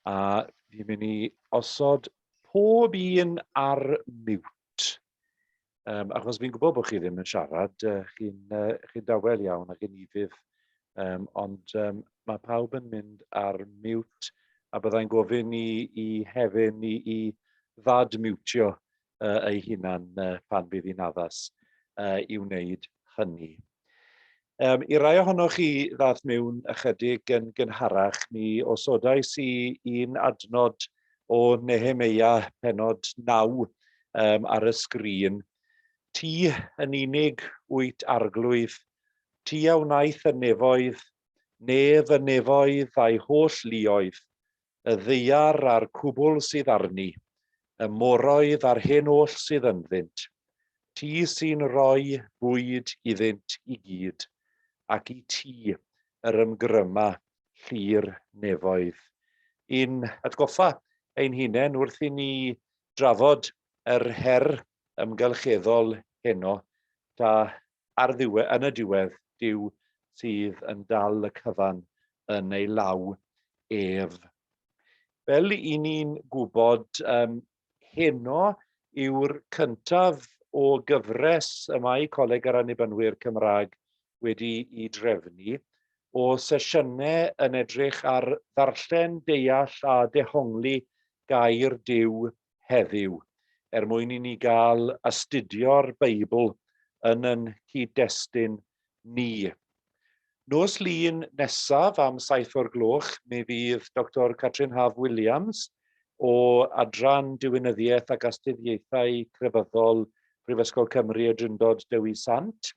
A fi'n mynd i osod pob un ar mute. Achos fi'n gwybod bod chi ddim yn siarad, chi'n dawel iawn ac yn ifydd, ond mae pawb yn mynd ar mute a byddai'n gofyn i Hefin i ddad-mutio ei hunan pan bydd hi'n addas i wneud hynny. I rai ohonoch chi ddath mewn ychydig yn gynharach, mi osodais i un adnod o Nehemia penod 9 ar y sgrin. Ti yn unig 8 arglwydd, ti a wnaeth y nefoedd, nef y nefoedd a'i holl luoedd, y ddeiar a'r cwbl sydd arni, y moroedd a'r hen oll sydd ynddynt. Ti sy'n rhoi bwyd iddynt i gyd, ac i ti yr ymgryma llu'r nefoedd. Un atgoffa ein hunain wrth i ni drafod yr her ymgylcheddol heno, yn y diwedd Duw sydd yn dal y cyfan yn ei law ef. Fel i ni'n gwybod, heno yw'r cyntaf o gyfres y mae Coleg yr Annibynwyr Cymraeg wedi i drefnu o sesiynau yn edrych ar ddarllen, deall a dehongli Gair Duw heddiw, mwyn i ni gael Astudio'r Beibl yn cyd-destun ni. Nos Lun nesaf am 7:00 mi fydd Dr Catrin Haf Williams o Adran Diwinyddiaeth ac Astudiaethau Crefyddol Prifysgol Cymru y Drindod Dewi Sant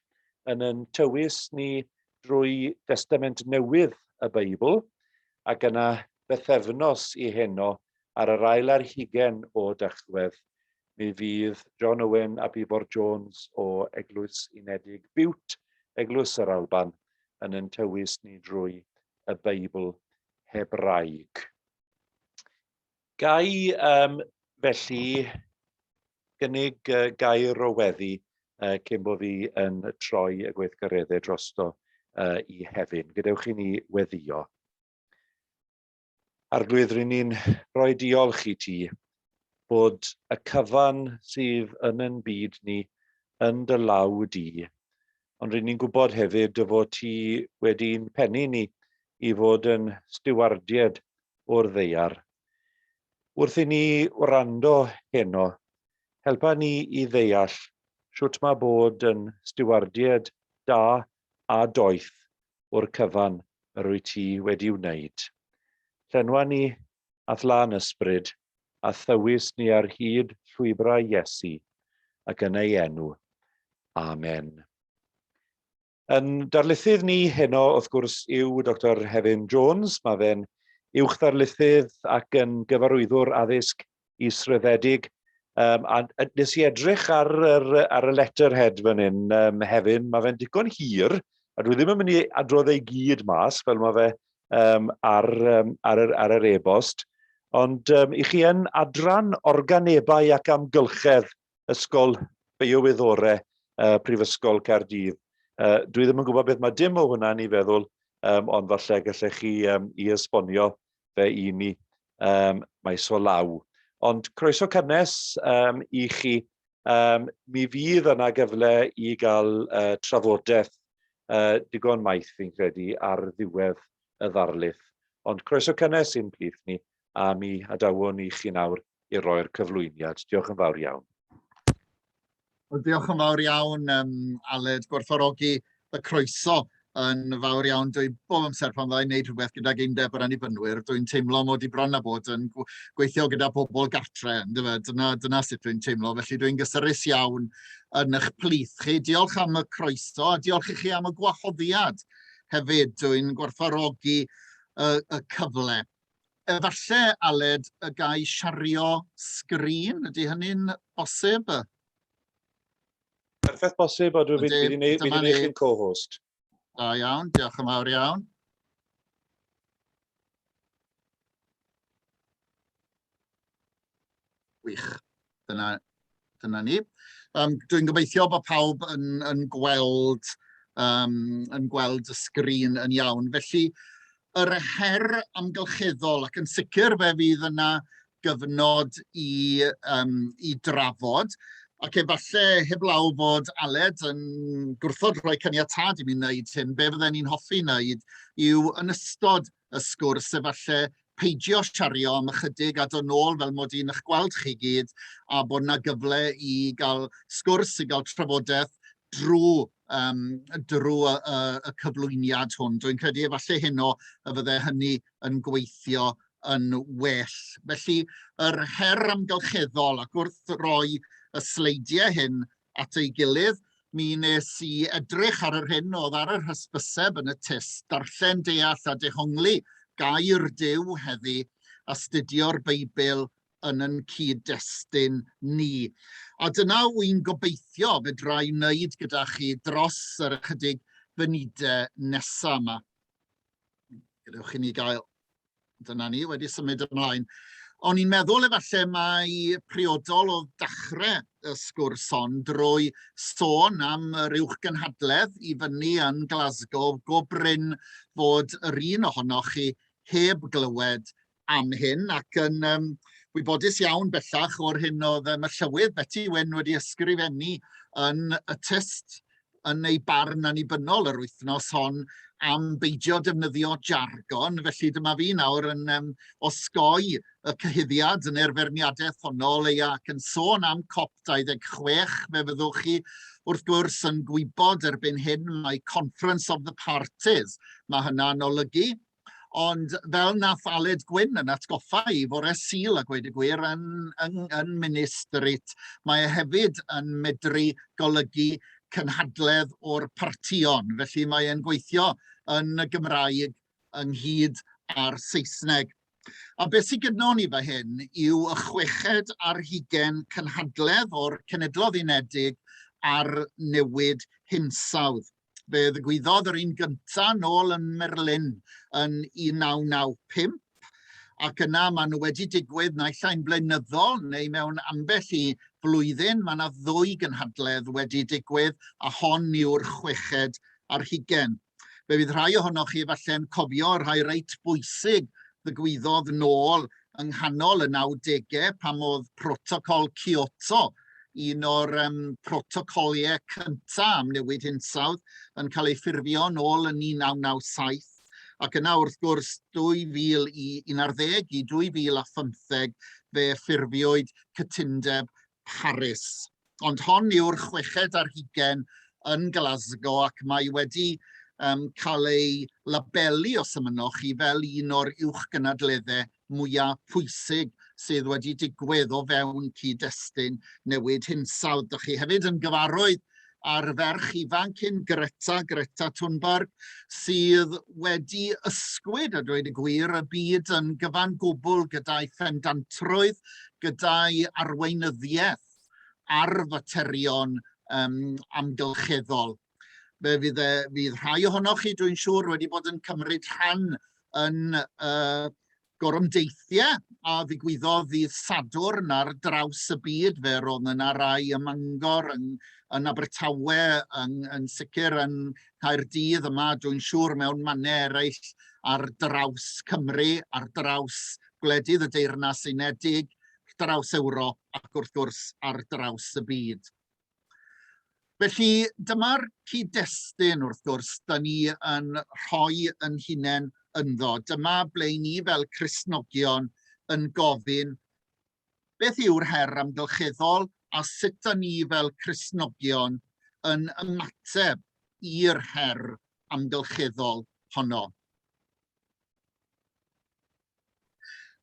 yn tywys ni drwy Testament Newydd y Beibl, ac yna bythefnos i heno ar yr ail ar 20 o Tachwedd. Mi fydd John Owen a Bibor Jones o Eglwys Unedig Biwt, Eglwys yr Alban, yn tywys ni drwy y Beibl Hebraeg. Gai felly gynnig gair o weddi cyn bod fi yn troi y gweithgareddau drosto i Hefin. Gadewch i ni weddio. Arglwydd, rydyn ni'n rhoi diolch i ti bod y cyfan sydd yn byd ni yn dy law di. Ond rydyn ni'n gwybod hefyd dy fod ti wedi'n pennu ni i fod yn stiwardiad o'r ddeiar. Wrth i ni wrando heno, helpa ni i ddeall shwt mae bod yn stiwardiad da a doeth o'r cyfan yr wyt ti wedi wneud. Llenwa ni a thlan ysbryd a thywys ni ar hyd llwybrau Iesu ac yn ei enw. Amen. Yn darlithydd ni heno, wrth gwrs, yw Dr Hefin Jones. Mae fe'n uwch ddarlithydd ac yn gyfarwyddwr addysg israddedig. A nes i edrych ar y letterhead fan hyn Hefin. Mae fe'n digon hir, a dwi ddim yn mynd i adrodd ei gyd mas, fel mae fe ar yr e-bost. Ond i chi yn adran organebau ac amgylchedd Ysgol Biowyddorau Prifysgol Caerdydd. Dwi ddim yn gwybod beth mae dim o hwnna'n i feddwl, ond falle gallech chi i esbonio fe i ni maes o law. Ond croeso cynnes i chi. Mi fydd yna gyfle i gael trafodaeth digon maith fi'n credu ar ddiwedd y ddarlith. Ond croeso cynnes i'n plith ni, a mi adawon i chi nawr i roi'r cyflwyniad. Diolch yn fawr iawn. Diolch yn fawr iawn, Aled, gwerthfawrogi y croeso yn fawr iawn. Dwi bob amser pan fyddai'n gwneud rhywbeth gydag Undeb yr Annibynwyr, dwi'n teimlo mod i bron a bod yn gweithio gyda pobl gartre. Dyna sut dwi'n teimlo, felly dwi'n gysurus iawn yn eich plith chi. Diolch am y croeso a diolch i chi am y gwahoddiad hefyd. Dwi'n gwerthfawrogi y cyfle. Efallai, Aled, y gai siario sgrin, ydy hynny'n bosib? Perffaith bosib, a dwi'n mynd i wneud chi'n co-host. Da iawn, diolch yn fawr iawn. Wych, dyna ni. Dwi'n gobeithio bod pawb yn gweld y sgrin yn iawn. Felly, yr her amgylcheddol, ac yn sicr fe fydd yna gyfnod i drafod, ac efallai heblaw fod Aled yn gwrthod rhoi caniatad i mi wneud hyn, be fydden ni'n hoffi wneud yw yn ystod y sgwrs efallai peidio siario am ychydig a dod nôl fel mod i'n eich gweld chi gyd, a bod yna gyfle i gael sgwrs, i gael trafodaeth drwy y cyflwyniad hwn. Dwi'n credu efallai heno y fydde hynny yn gweithio yn well. Felly, yr her amgylcheddol, ac wrth roi y sleidiau hyn at ei gilydd, mi nes i edrych ar yr hyn oedd ar yr hysbyseb yn y test, darllen, deall a dehongli, Gair Duw heddi, Astudio'r Beibl yn yn cyd-destun ni. A dyna wy'n gobeithio fedra i wneud gyda chi dros yr ychydig fynydau nesaf yma. Gadewch i ni gael, dyna ni wedi symud ymlaen. O'n i'n meddwl efallai mae priodol o ddechrau y sgwrs hon drwy sôn am yr uwchgynhadledd i fyny yn Glasgow, go bryn fod yr un ohonoch chi heb glywed am hyn, ac yn wybodus iawn bellach o'r hyn oedd y llywydd Betty Wyn wedi ysgrifennu yn y test yn ei barn annibynnol yr wythnos hon am beidio defnyddio jargon. Felly dyma fi nawr yn osgoi y cyhuddiad yn erferniadaeth honno leia ac yn sôn am COP26, fe fyddwch chi wrth gwrs yn gwybod erbyn hyn mae Conference of the Parties, mae hynna'n olygu. Ond fel nath Aled Gwyn yn atgoffa i fore Sul a gweud y gwir yn Ministrit, mae hefyd yn medru golygu cynhadledd o'r partion. Felly mae e'n gweithio yn y Gymraeg ynghyd â'r Saesneg. A beth sydd gyda ni fe hyn yw y 60 cynhadledd o'r Cenhedloedd Unedig ar newid hinsawdd. Fe ddigwyddodd yr un gyntaf nôl yn Merlin yn 1995, ac yna maen nhw wedi digwydd naill ai'n blynyddol neu mewn ambell i flwyddyn. Mae yna 2 gynhadledd wedi digwydd, a hon yw'r 60 ar 20. Fe fydd rhai ohonoch chi efallai'n cofio rhai reit bwysig ddigwyddodd nôl yng nghanol y 90au pam oedd protocol Kyoto, un o'r protocoliau cyntaf am newid hinsawdd, yn cael ei ffurfio nôl yn 1997. Ac yna wrth gwrs 2011 i 2015 fe ffurfiwyd cytundeb Paris. Ond hon yw'r 60 ar 20 yn Glasgow, ac mae wedi cael ei labelu os ymynoch chi fel un o'r uwchgynadleddau mwyaf pwysig sydd wedi digwydd o fewn cyd-destun newid hinsawdd. Dych chi hefyd yn gyfarwydd ar ferch ifanc Greta Thunberg, sydd wedi ysgwyd, a dweud y gwir, y byd yn gyfan gwbl gyda'i phendantrwydd, gyda'i arweinyddiaeth ar faterion amgylcheddol. Fe fydd rhai ohonoch chi, dwi'n siŵr, wedi bod yn cymryd rhan yn gorymdeithiau a ddigwyddodd ddydd Sadwrn ar draws y byd. Fe roedd yna rai ym Mangor, yn Abertawe, yn sicr yn Caerdydd yma, dwi'n siŵr mewn mannau eraill ar draws Cymru, ar draws gwledydd y Deyrnas Unedig, draws Ewrop ac wrth gwrs ar draws y byd. Felly dyma'r cyd-destun wrth gwrs da ni yn rhoi yn hunain ynddo. Dyma ble ni fel Cristnogion yn gofyn beth yw'r her amgylcheddol a sut da ni fel Cristnogion yn ymateb i'r her amgylcheddol honno.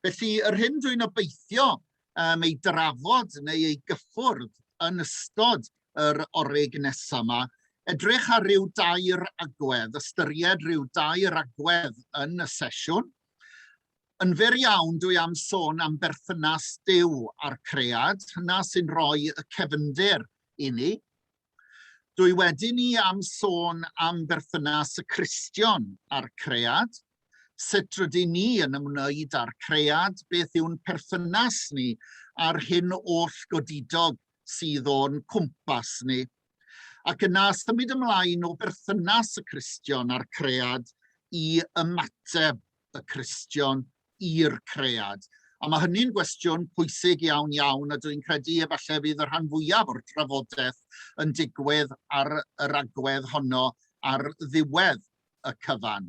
Felly yr hyn dwi'n obeithio ei drafod neu ei gyffwrdd yn ystod yr orig nesaf yma, edrych ar ryw 2 agwedd, ystyried ryw 2 agwedd yn y sesiwn. Yn fyr iawn dwi am sôn am berthynas Duw a'r cread, hynna sy'n rhoi y cefndir i ni. Dwi wedyn ni am sôn am berthynas y Cristion a'r cread, sut rydyn ni yn ymwneud â'r cread, beth yw'n perthynas ni ar hyn oll godidog sydd o'n cwmpas ni. Ac yna symud ymlaen o berthynas y Cristion a'r cread i ymateb y Cristion i'r cread. A mae hynny'n gwestiwn pwysig iawn iawn, a dwi'n credu efallai fydd y rhan fwyaf o'r trafodaeth yn digwydd ar yr agwedd honno ar ddiwedd y cyfan.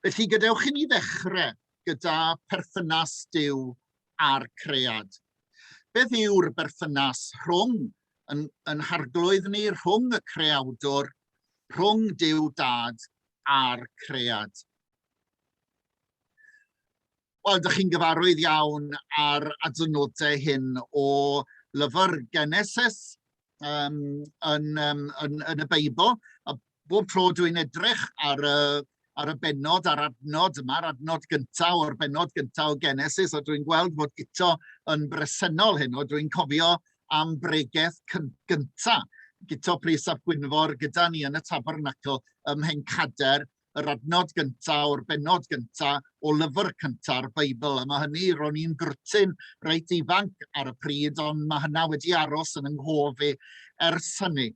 Felly gadewch i ni ddechrau gyda perthynas Duw a'r cread. Beth yw'r berthynas rhwng yn harglwydd ni rhwng y creawdwr, rhwng Duw Dad a'r cread? Wel, ydych chi'n gyfarwydd iawn ar adnodau hyn o lyfr Genesis yn y Beibl. A bob tro dwi'n edrych ar y benod, ar adnod yma, ar adnod gyntaf o'r benod gyntaf o Genesis, a dwi'n gweld bod Guto yn bresennol hyn, o dwi'n cofio am bregaeth gyntaf. Guto Pris ap Gwynfor gyda ni yn y Tabernacl ym Mhencader, yr adnod gyntaf o'r benod gyntaf o lyfr cyntaf o'r Beibl. A mae hynny, ro'n i'n grwtyn reit ifanc ar y pryd, ond mae hynna wedi aros yn ynghof i ers hynny.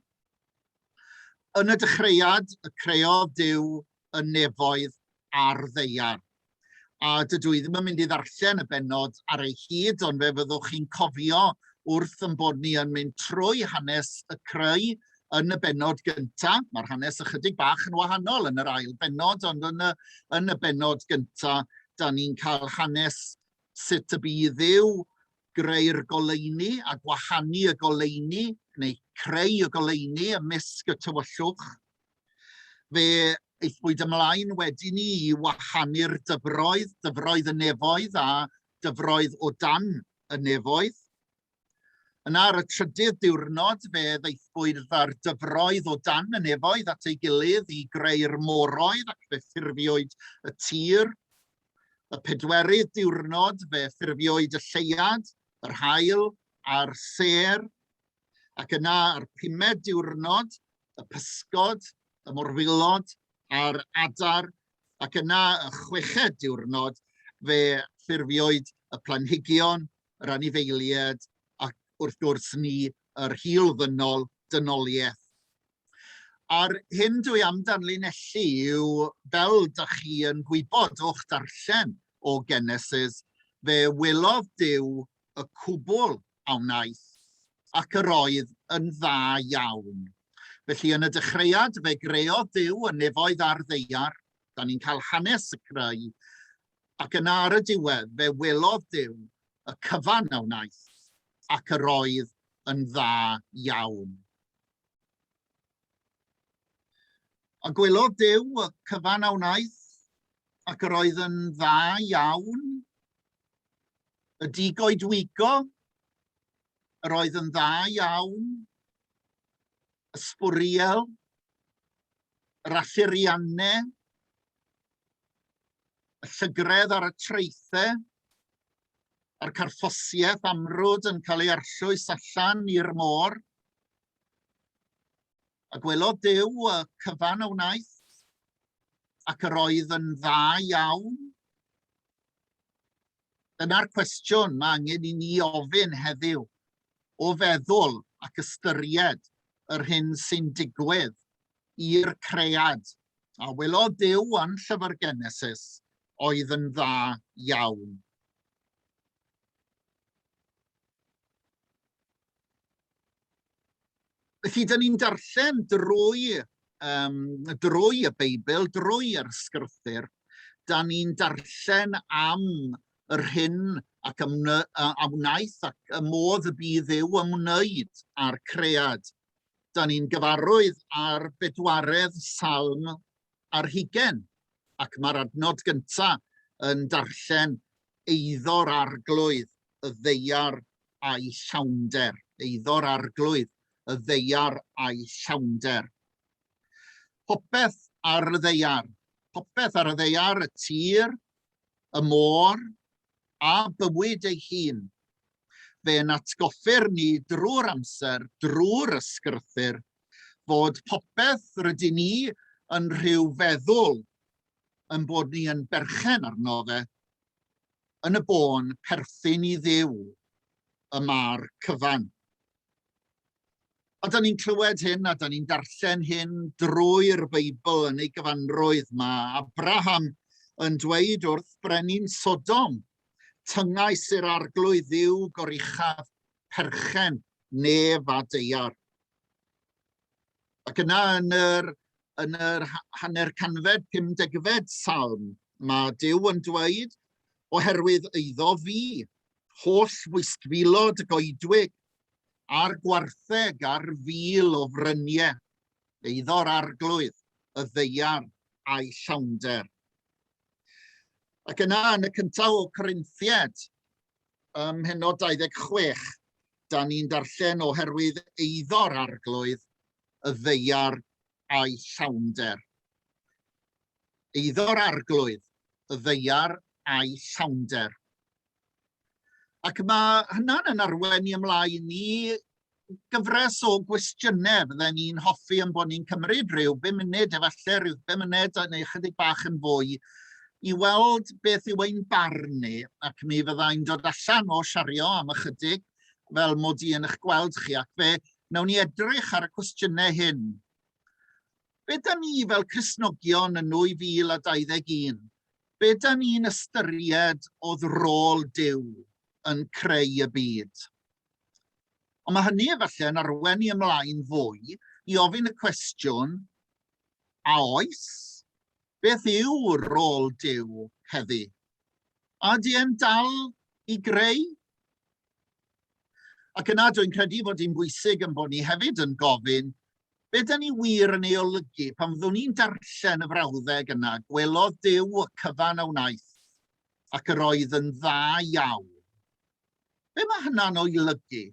Yn y dechreuad, y creodd Duw y nefoedd a'r ddeiar. A dydw i ddim yn mynd i ddarllen y benod ar ei hyd, ond fe fyddwch chi'n cofio wrth yn bod ni yn mynd trwy hanes y creu yn y benod gyntaf. Mae'r hanes ychydig bach yn wahanol yn yr ail benod, ond yn y benod gyntaf, da ni'n cael hanes sut y bydd Dduw greu'r goleuni a gwahanu y goleuni, neu creu y goleuni ymysg y tywyllwch. Fe eithbwyd ymlaen wedi ni i wahanu'r dyfroedd, dyfroedd y nefoedd a dyfroedd o dan y nefoedd. Yna ar y trydydd diwrnod, fe ddeithbwyd ar dyfroedd o dan y nefoedd at ei gilydd i greu'r moroedd ac fe ffurfiwyd y tir. Y pedwerydd diwrnod, fe ffurfiwyd y lleiad, yr haul a'r sêr. Ac yna ar pumed diwrnod, y pysgod, y morfilod a'r adar. Ac yna y chweched diwrnod, fe ffurfiwyd y planhigion, yr anifeiliaid, wrth gwrs ni yr hil ddynol, dynoliaeth. A'r hyn dwi am danlinellu yw, fel dych chi yn gwybod o'ch darllen o Genesis, fe welodd Duw y cwbl a wnaeth ac yr oedd yn dda iawn. Felly yn y dechreuad, fe greodd Duw y nefoedd a'r ddeiar, da ni'n cael hanes y creu, ac yna ar y diwedd, fe welodd Duw y cyfan a wnaeth ac yr oedd yn dda iawn. A gwelodd Duw y cyfan a wnaeth ac yr oedd yn dda iawn. Y digoedwigo, yr oedd yn dda iawn. Y sbwriel, yr alluriannau, y llygredd ar y traethau, a'r carffosiaeth amrwd yn cael ei arllwys allan i'r môr. A gwelodd Duw y cyfan a wnaeth ac yr oedd yn dda iawn. Dyna'r cwestiwn mae angen i ni ofyn heddiw o feddwl ac ystyried yr hyn sy'n digwydd i'r cread. A welodd Duw yn llyfr Genesis oedd yn dda iawn. Felly, dyn ni'n darllen drwy y Beibl, drwy'r sgrythyr, da ni'n darllen am yr hyn ac a wnaeth ac y modd y bydd Dduw ymwneud â'r cread. Da ni'n gyfarwydd ar bedwaredd salm ar 20, ac mae'r adnod gyntaf yn darllen eiddo'r arglwydd, y ddeiar a'i llawnder. Eiddo'r arglwydd, y ddeiar a'i llawnder. Popeth ar y ddeiar. Popeth ar y ddeiar, y tir, y môr a bywyd ei hun. Fe'n atgoffer ni drwy'r amser, drwy'r ysgrythyr, fod popeth rydyn ni yn rhyw feddwl yn bod ni yn berchen arno fe, yn y bôn perthyn i Dduw y ma'r cyfan. A da ni'n clywed hyn, a da ni'n darllen hyn drwy'r Beibl yn ei gyfanrwydd. Mae Abraham yn dweud wrth brenin Sodom, tyngais i'r arglwydd yw goruchaf perchen, nef a deiar. Ac yna yn yr hanner canfed 50fed salm, mae Duw yn dweud, oherwydd eiddo fi, holl wisgfilod y goedwig, a'r gwartheg a'r fil o fryniau, eiddo'r arglwydd, y ddeiar a'i llawnder. Ac yna yn y cyntaf o Corinthiad, heno 26, da ni'n darllen oherwydd eiddo'r arglwydd, y ddeiar a'i llawnder. Eiddo'r arglwydd, y ddeiar a'i llawnder. Ac mae hynna'n yn arwen i ymlaen i gyfres o gwestiynau fydden ni'n hoffi yn bod ni'n cymryd rhyw 5 munud, efallai rhyw 5 munud neu chydig bach yn fwy, i weld beth yw ein barn ni, ac mi fyddai'n dod allan o siario am ychydig, fel mod i yn eich gweld chi, ac fe nawn ni edrych ar y cwestiynau hyn. Be da ni fel Cristnogion yn 2021? Be da ni'n ystyried oedd rôl Duw yn creu y byd? Ond mae hynny efallai yn arwen i ymlaen fwy i ofyn y cwestiwn, a oes? Beth yw rôl Duw heddi? A di e'n dal i greu? Ac yna dwi'n credu fod hi'n bwysig yn bod ni hefyd yn gofyn, be da ni wir yn ei olygu pan fyddwn ni'n darllen y frawddeg yna, gwelodd Duw y cyfan a wnaeth, ac yr oedd yn dda iawn. Be mae hynna'n olygu?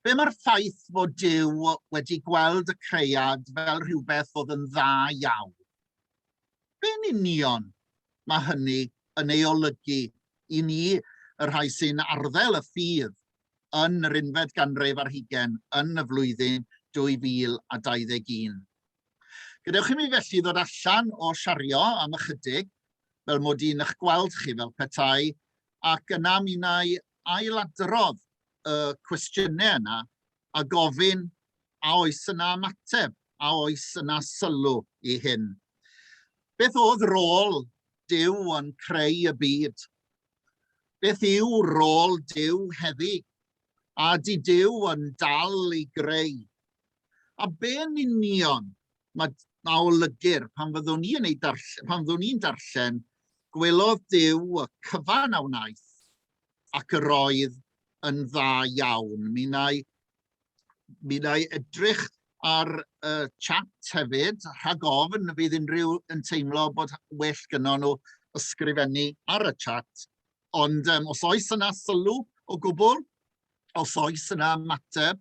Be mae'r ffaith fod Duw wedi gweld y creiad fel rhywbeth oedd yn dda iawn? Be'n union mae hynny yn ei olygu i ni, y rhai sy'n arddel y ffydd yn yr 11 ganrif ar 20 yn y flwyddyn 2021. Gadewch i mi felly ddod allan o siario am ychydig, fel mod i'n eich gweld chi fel petai, ac yna mi wna ailadrodd y cwestiynau yna a gofyn a oes yna ymateb, a oes yna sylw i hyn. Beth oedd rôl Duw yn creu y byd? Beth yw rôl Duw heddi? A di Duw yn dal i greu? A be'n union mae olygur pan fyddwn ni'n darllen, gwelodd Duw y cyfan a wnaeth, ac yr oedd yn dda iawn. Mi wna i edrych ar y chat hefyd, rhag ofn fydd unrhyw yn teimlo bod well gyda nhw ysgrifennu ar y chat. Ond os oes yna sylw o gwbl, os oes yna ymateb,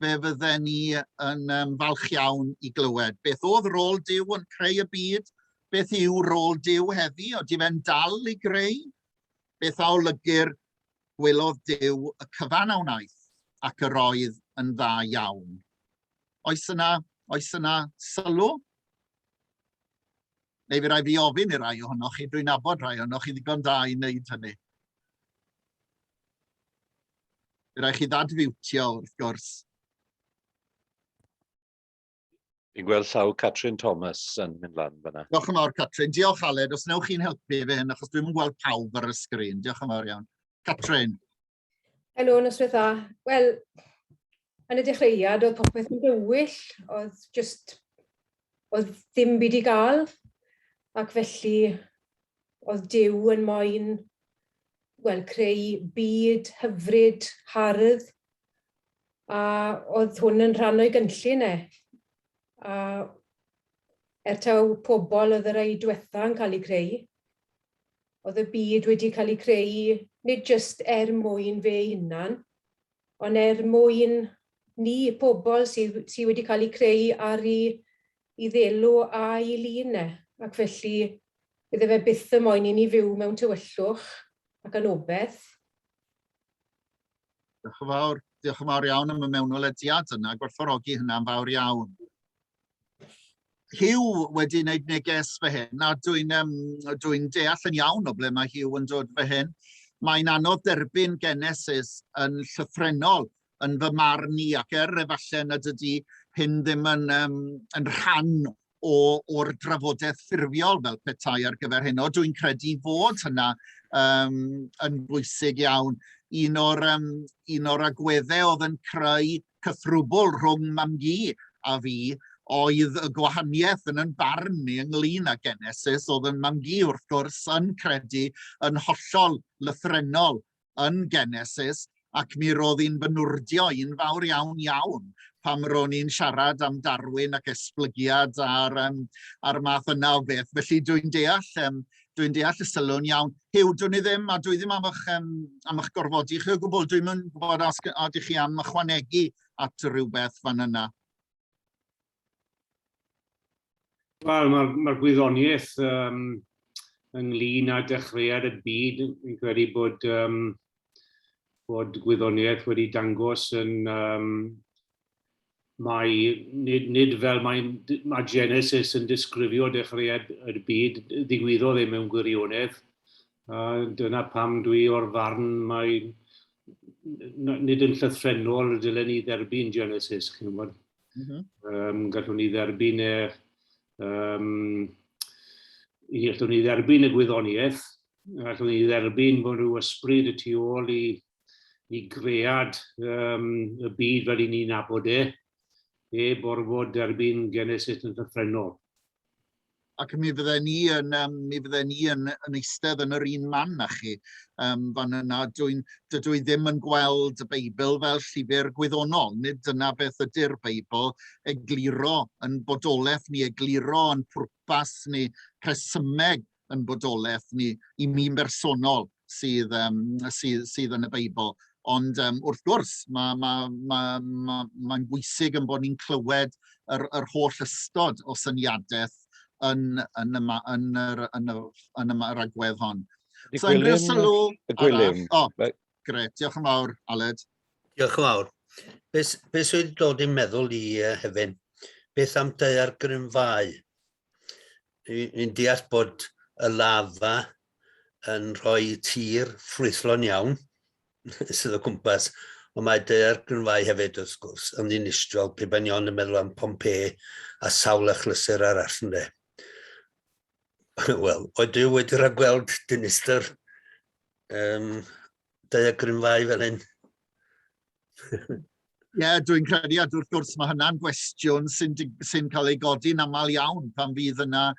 fe fydden ni yn falch iawn i glywed. Beth oedd rôl Duw yn creu y byd? Beth yw rôl Duw heddi? Ydy fe'n dal i greu? Beth a olygur gwelodd Duw y cyfan a wnaeth ac yr oedd yn dda iawn? Oes yna sylw? Neu fi rai fi ofyn i rai ohonoch chi, dwi'n nabod rai ohonoch chi ddigon da i wneud hynny. Fi rai chi ddadfiwtio wrth gwrs. Fi'n gweld llaw Catrin Thomas yn mynd lan fyna. Diolch yn fawr, Catrin. Diolch, Aled. Os newch chi'n helpu fi hyn, achos dwi'n gweld pawb ar y sgrin. Diolch yn fawr iawn. Catrin. Helo, noswaith dda. Wel, yn y dechreuad, oedd popeth yn dywyll, oedd ddim byd i gael, ac felly oedd Duw yn moyn creu byd hyfryd, hardd, a oedd hwn yn rhan o'i gynllun e. A taw pobl oedd yr ei diwetha yn cael ei creu, oedd y byd wedi cael ei creu nid jyst mwyn fe hunan, ond mwyn ni, pobl sydd wedi cael ei creu ar ei ddelw a ei lun e. Ac felly, bydde fe byth y moyn i ni fyw mewn tywyllwch ac anobaith. Diolch yn fawr iawn am y mewnwelediad yna, gwerthfawrogi hynna'n fawr iawn. Hugh wedi wneud neges fy hyn, a dwi'n deall yn iawn o ble mae Hugh yn dod fy hyn. Mae'n anodd derbyn Genesis yn llythrenol yn fy marn i, ac efallai nad ydy hyn ddim yn rhan o'r drafodaeth ffurfiol fel petai ar gyfer hyn. Dwi'n credu fod hynna yn bwysig iawn. Un o'r agweddau oedd yn creu cythrwbl rhwng mam-gu a fi oedd y gwahaniaeth yn barn ni ynglyn â Genesis, oedd yn mam-gu wrth gwrs yn credu yn hollol lythrenol yn Genesis, ac mi roedd hi'n fynwrdio un fawr iawn pam ro'n ni'n siarad am Darwin ac esblygiad a'r math yna o beth. Felly dwi'n deall y sylwn iawn. Hyw, dwi ddim am eich gorfodi chi o gwbl. Dwi'n mynd gwybod os ydych chi am ychwanegu at rhywbeth fan yna. Wel, mae'r gwyddoniaeth ynglyn â dechreuad y byd. Fi'n credu bod gwyddoniaeth wedi dangos yn nid fel mae Genesis yn disgrifio dechreuad y byd, ddigwyddodd ddim mewn gwirionedd. Dyna pam dwi o'r farn nid yn llythrennol dylen ni dderbyn Genesis, chi'n gwybod. Gallwn ni dderbyn gallwn ni dderbyn y gwyddoniaeth, gallwn ni dderbyn bod rhyw ysbryd y tu ôl i gread y byd fel ni'n nabod borfod derbyn Genesis yn llythrennol. Ac mi fydden ni yn eistedd yn yr un man na chi. Fan yna, dydw i ddim yn gweld y Beibl fel llyfr gwyddonol. Nid dyna beth ydy'r Beibl, egluro yn bodolaeth ni, egluro yn pwrpas ni, resymeg yn bodolaeth ni, i mi'n bersonol sydd yn y Beibl. Ond wrth gwrs, mae'n bwysig yn bod ni'n clywed yr holl ystod o syniadaeth yn yr agwedd hon. So, unrhyw sylw arall? Gret, diolch yn fawr, Aled. Diolch yn fawr. Beth sydd wedi dod i'n meddwl i Hefin? Beth am daeargrynfau? Ni'n deall bod y lafa yn rhoi tir ffrwythlon iawn sydd o gwmpas, ond mae daeargrynfau hefyd wrth gwrs yn ddinistriol pe ba'n iawn yn meddwl am Pompeii a sawl achlysur arall ynddo. Wel, oedden nhw wedi rhagweld dinistr daeargrynfau fel hyn? Ie, dwi'n credu, a wrth gwrs mae hynna'n gwestiwn sy'n cael ei godi'n aml iawn pan fydd yna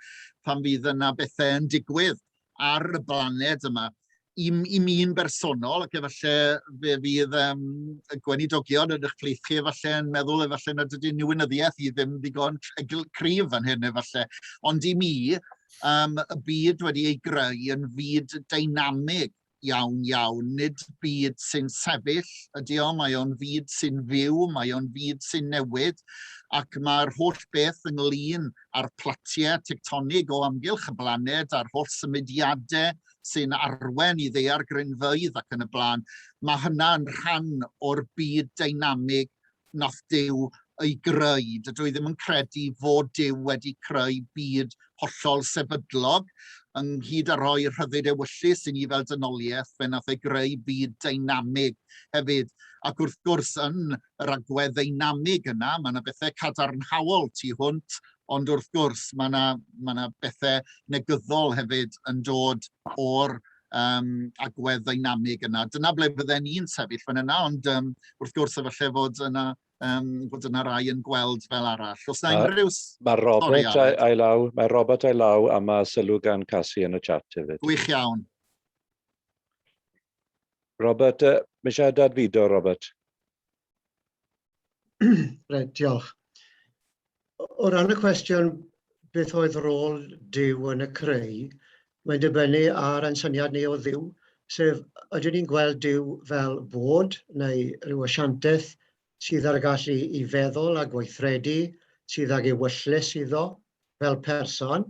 bethau yn digwydd ar y blaned yma. I mi'n bersonol, ac efallai fe fydd y gweinidogion yn eich plith chi efallai yn meddwl efallai nad ydy'n newinyddiaeth i ddim ddigon cryf fan hyn efallai. Ond i mi, y byd wedi ei greu yn fyd dynamig iawn, nid byd sy'n sefyll ydy o, mae o'n fyd sy'n fyw, mae o'n fyd sy'n newid, ac mae'r holl beth ynglyn â'r platiau tectonig o amgylch y blaned, a'r holl symudiadau sy'n arwen i ddaeargrynfeydd ac yn y blaen, mae hynna'n rhan o'r byd dynamig nath Duw ei greu. Dydw i ddim yn credu fod Duw wedi creu byd hollol sefydlog, ynghyd â rhoi rhyddid ewyllus i ni fel dynoliaeth, fe nath ei greu byd dynamig hefyd. Ac wrth gwrs yn yr agwedd dynamig yna, mae yna bethau cadarnhaol tu hwnt, ond wrth gwrs mae yna bethau negyddol hefyd yn dod o'r agwedd dynamig yna. Dyna ble fydden ni'n sefyll fan yna, ond wrth gwrs efallai fod yna rai yn gweld fel arall. Os na unrhyw Mae Robert ai law a mae sylw gan Cassie yn y chat hefyd. Gwych iawn. Robert, mae eisiau dadfudo, Robert? Reit, diolch. O ran y cwestiwn beth oedd rôl Duw yn y creu, mae'n dibynnu ar ein syniad ni o Dduw, sef ydyn ni'n gweld Duw fel bod neu rhyw asiantaeth sydd ar y gallu i feddwl a gweithredu, sydd ag ewyllus iddo fel person,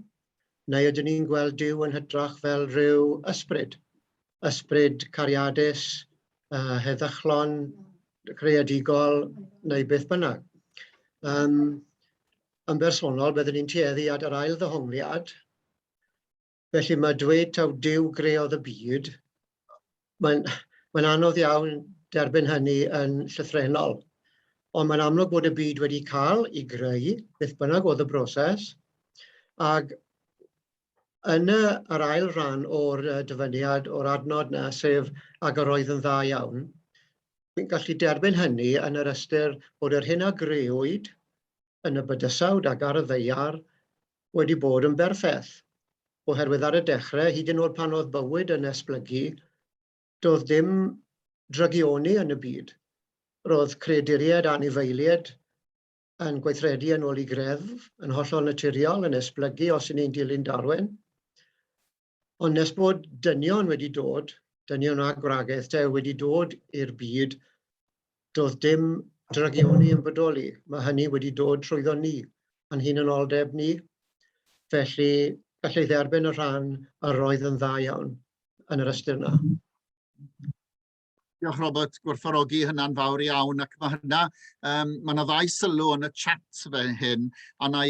neu ydyn ni'n gweld Duw yn hytrach fel rhyw ysbryd cariadus, heddychlon, creadigol neu beth bynnag. Yn bersonol, byddwn ni'n tueddu at yr ail ddehongliad. Felly mae dweud taw Duw greodd y byd, mae'n anodd iawn derbyn hynny yn llythrenol. Ond mae'n amlwg bod y byd wedi cael I greu, beth bynnag oedd y broses, ac yn yr ail rhan o'r dyfyniad o'r adnod yna, sef ag yr oedd yn dda iawn, fi'n gallu derbyn hynny yn yr ystyr bod yr hyn a greuwyd yn y bydysawd ac ar y ddeiar wedi bod yn berffaith. Oherwydd ar y dechrau, hyd yn oed pan oedd bywyd yn esblygu, doedd dim drygioni yn y byd. Roedd creaduriaid anifeiliaid yn gweithredu yn ôl I greddf, yn hollol naturiol, yn esblygu os y'n ni'n dilyn Darwin. Ond nes bod dynion wedi dod, dynion a gwragaeth wedi dod i'r byd, doedd dim drygioni yn bodoli. Mae hynny wedi dod trwyddo ni, yn hunanoldeb ni. Felly, gallai dderbyn y rhan yr oedd yn dda iawn yn yr ystyr yna. Diolch Robert, gwerthfawrogi hynna'n fawr iawn, ac mae hynna, mae yna ddau sylw yn y chat fe hyn, a na I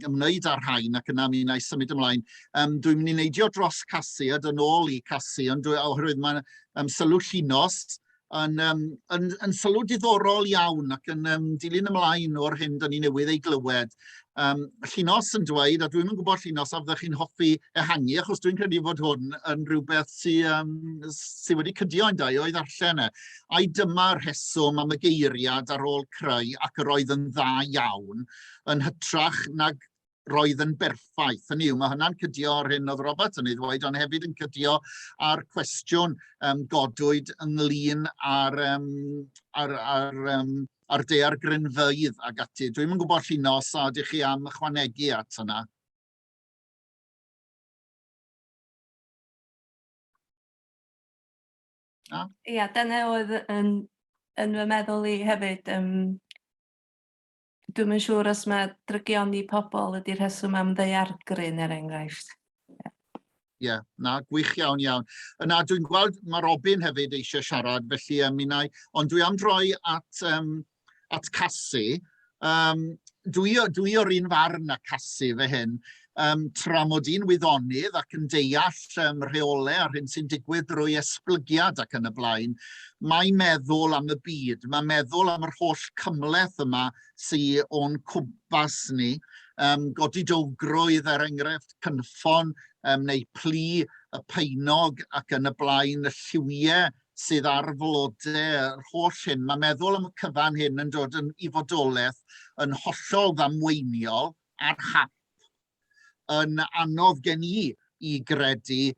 ymwneud â'r rhain, ac yna mi na I symud ymlaen. Dwi'n mynd I neidio dros casu, a dyn ôl I casu, ond oherwydd mae sylw llunos yn sylw diddorol iawn, ac yn dilyn ymlaen o'r hyn dyn ni newydd ei glywed. Llunos yn dweud, a dwi'n yn gwybod Llunos a fyddwch chi'n hoffi ehangu, achos dwi'n credu fod hwn yn rhywbeth sy wedi cydio yn dau o'i ddarllen e. Ai dyma'r rheswm am y geiriad ar ôl creu ac yr oedd yn dda iawn, yn hytrach nag roedd yn berffaith. Hynny yw, mae hynna'n cydio ar hyn oedd Robert yn ei ddweud, ond hefyd yn cydio ar cwestiwn godwyd ynglyn ar dear grynfeydd ag ati. Dwi'n yn gwybod Llunos a ydych chi am ychwanegu at hynna. Ia, dyna oedd yn fy meddwl I hefyd. Dwi'n yn siŵr os mae drygioni pobl ydy'r rheswm am ddeiargryn enghraifft. Ie, na, gwych iawn iawn. Yna, dwi'n gweld mae Robin hefyd eisiau siarad, felly ond dwi am droi at casu. Dwi o'r un farn a casu fe hyn, tra mod i'n wyddonydd ac yn deall rheolau ar hyn sy'n digwydd drwy esblygiad ac yn y blaen, mae'n meddwl am y byd, mae'n meddwl am yr holl cymleth yma sy'n o'n cwmpas ni, godi dowgrwydd enghraifft cynffon, neu plu, y peinog ac yn y blaen, y lliwiau sydd ar flodau, yr holl hyn. Mae'n meddwl am y cyfan hyn yn dod I fodolaeth yn hollol ddamweiniol a'r hap. Yn anodd gen I gredu